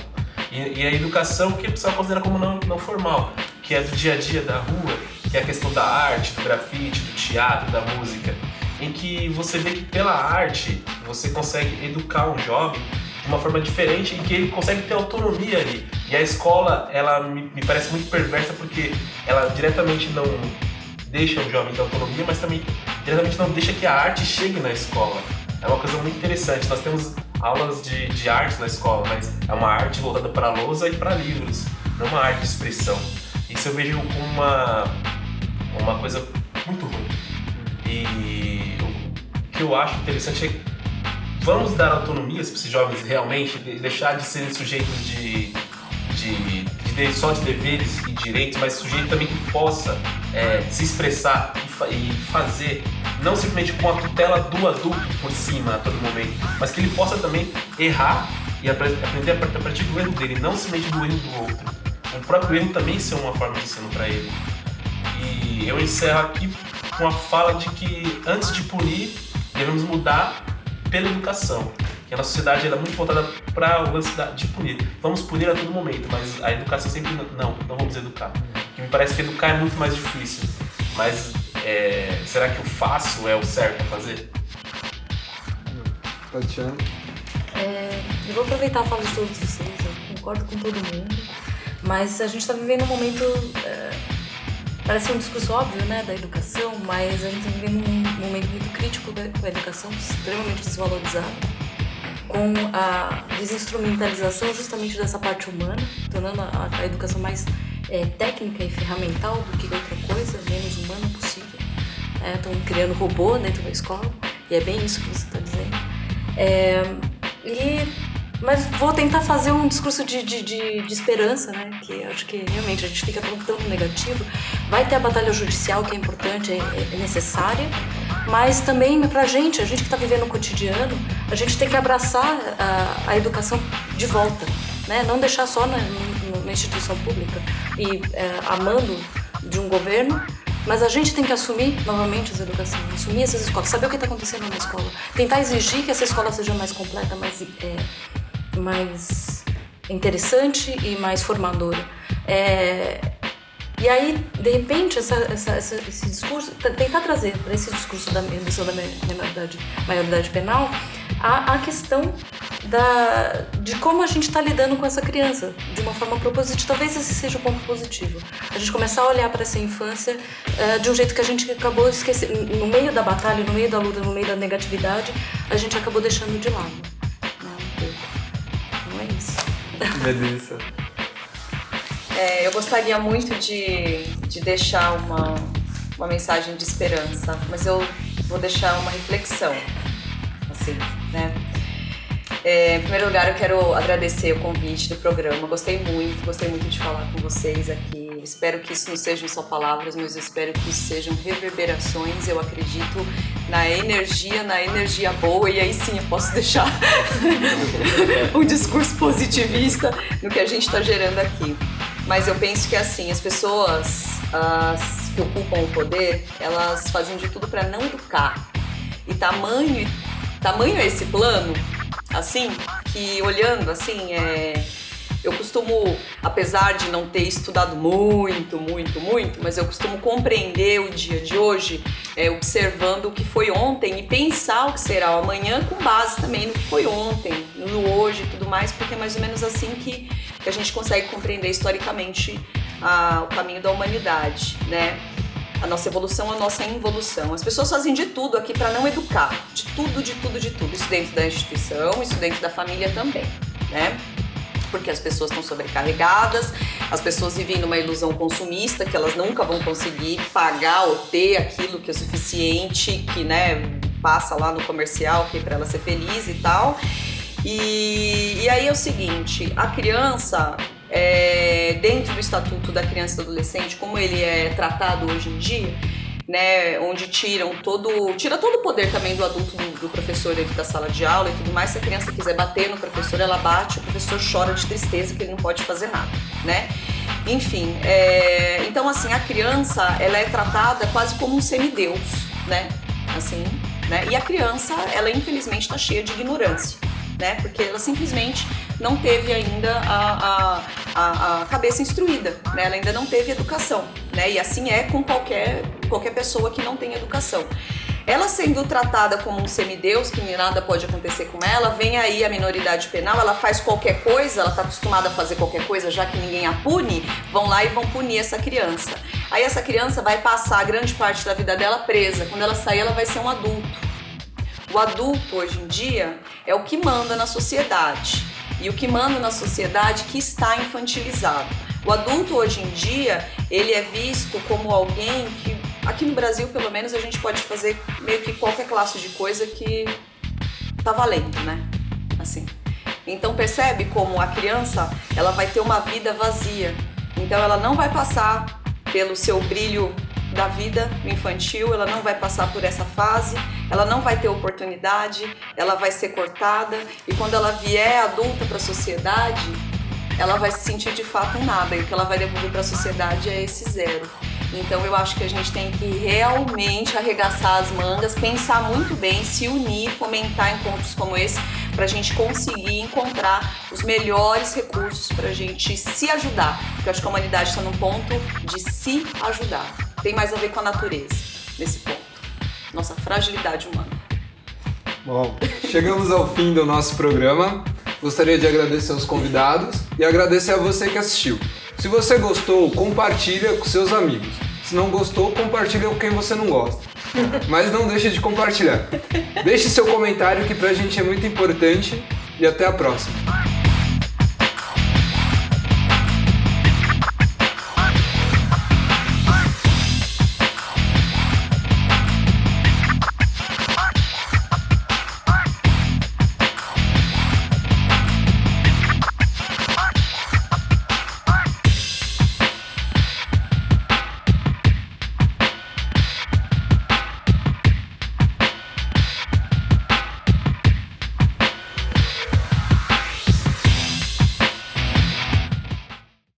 e a educação que a pessoa considera como não formal, que é do dia a dia da rua, que é a questão da arte, do grafite, do teatro, da música, em que você vê que pela arte você consegue educar um jovem de uma forma diferente, em que ele consegue ter autonomia ali. E a escola, ela me parece muito perversa porque ela diretamente não deixa o jovem ter autonomia, mas também diretamente não deixa que a arte chegue na escola. É uma coisa muito interessante. Nós temos aulas de arte na escola, mas é uma arte voltada para a lousa e para livros, não uma arte de expressão. Isso eu vejo como uma coisa muito ruim. E o que eu acho interessante é que vamos dar autonomias para esses jovens realmente, deixar de serem sujeitos só de deveres e direitos, mas sujeito também que possa se expressar e fazer, não simplesmente com a tutela do adulto por cima a todo momento, mas que ele possa também errar e aprender a partir do erro dele, não simplesmente do erro do outro. O próprio erro também ser uma forma de ensino para ele. E eu encerro aqui com a fala de que antes de punir, devemos mudar pela educação. Que a nossa sociedade é muito voltada para o lance de punir. Vamos punir a todo momento, mas a educação sempre não vamos educar. Que me parece que educar é muito mais difícil. Mas será que o fácil é o certo a fazer? Tatiana? Eu vou aproveitar a fala de todos vocês, eu concordo com todo mundo, mas a gente está vivendo um momento, parece um discurso óbvio, né, da educação, mas a gente está vivendo um momento muito crítico com a educação, extremamente desvalorizada, com a desinstrumentalização justamente dessa parte humana, tornando a educação mais técnica e ferramental do que outra coisa, menos humana possível. Estão criando robô dentro da escola, e é bem isso que você está dizendo. Mas vou tentar fazer um discurso de esperança, né? Que acho que realmente a gente fica tão negativo. Vai ter a batalha judicial, que é importante, é necessária, mas também pra gente que está vivendo o cotidiano, a gente tem que abraçar a educação de volta, né? Não deixar só numa instituição pública e a mando de um governo, mas a gente tem que assumir novamente essa educação, assumir essas escolas, saber o que está acontecendo na escola, tentar exigir que essa escola seja mais completa, mais interessante e mais formadora. E aí, de repente, esse discurso, tentar trazer para esse discurso da redução da maioridade penal a questão de como a gente está lidando com essa criança de uma forma propositiva. Talvez esse seja o ponto positivo. A gente começar a olhar para essa infância de um jeito que a gente acabou esquecendo. No meio da batalha, no meio da luta, no meio da negatividade, a gente acabou deixando de lado. Um pouco. Não é isso. Melissa. Eu gostaria muito de deixar uma mensagem de esperança, mas eu vou deixar uma reflexão, assim, né? Em primeiro lugar, eu quero agradecer o convite do programa. Gostei muito de falar com vocês aqui. Espero que isso não sejam só palavras, mas eu espero que isso sejam reverberações. Eu acredito na energia boa, e aí sim eu posso deixar um discurso positivista no que a gente está gerando aqui. Mas eu penso que assim, as pessoas que ocupam o poder, elas fazem de tudo para não educar. E tamanho é esse plano, assim, que olhando assim, eu costumo, apesar de não ter estudado muito, mas eu costumo compreender o dia de hoje, observando o que foi ontem e pensar o que será o amanhã com base também no que foi ontem, no hoje e tudo mais, porque é mais ou menos assim que a gente consegue compreender historicamente o caminho da humanidade, né? A nossa evolução, a nossa involução. As pessoas fazem de tudo aqui para não educar, de tudo. Isso dentro da instituição, isso dentro da família também, né? Porque as pessoas estão sobrecarregadas, as pessoas vivem numa ilusão consumista que elas nunca vão conseguir pagar ou ter aquilo que é suficiente, que, né, passa lá no comercial, que é para ela ser feliz e tal. E aí é o seguinte, a criança, dentro do Estatuto da Criança e do Adolescente, como ele é tratado hoje em dia, né, onde tira todo o poder também do adulto, do professor dentro da sala de aula e tudo mais. Se a criança quiser bater no professor, ela bate, o professor chora de tristeza que ele não pode fazer nada, né? Enfim, então assim, a criança, ela é tratada quase como um semideus, né? Assim, né? E a criança, ela infelizmente está cheia de ignorância, né? Porque ela simplesmente não teve ainda a cabeça instruída, né? Ela ainda não teve educação, né? E assim é com qualquer pessoa que não tem educação. Ela sendo tratada como um semideus, que nada pode acontecer com ela, vem aí a minoridade penal, ela faz qualquer coisa, ela está acostumada a fazer qualquer coisa, já que ninguém a pune, vão lá e vão punir essa criança. Aí essa criança vai passar a grande parte da vida dela presa. Quando ela sair, ela vai ser um adulto. O adulto, hoje em dia, é o que manda na sociedade. E o que manda na sociedade que está infantilizado. O adulto, hoje em dia, ele é visto como alguém que, aqui no Brasil, pelo menos, a gente pode fazer meio que qualquer classe de coisa que tá valendo, né? Assim. Então, percebe como a criança, ela vai ter uma vida vazia. Então, ela não vai passar pelo seu brilho da vida infantil, ela não vai passar por essa fase, ela não vai ter oportunidade, ela vai ser cortada, e quando ela vier adulta para a sociedade, ela vai se sentir de fato um nada, e o que ela vai devolver para a sociedade é esse zero. Então eu acho que a gente tem que realmente arregaçar as mangas, pensar muito bem, se unir, fomentar encontros como esse, para a gente conseguir encontrar os melhores recursos para a gente se ajudar, porque eu acho que a humanidade está num ponto de se ajudar. Tem mais a ver com a natureza, nesse ponto. Nossa fragilidade humana. Bom, chegamos ao fim do nosso programa. Gostaria de agradecer aos convidados e agradecer a você que assistiu. Se você gostou, compartilha com seus amigos. Se não gostou, compartilha com quem você não gosta. Mas não deixe de compartilhar. Deixe seu comentário, que pra gente é muito importante. E até a próxima.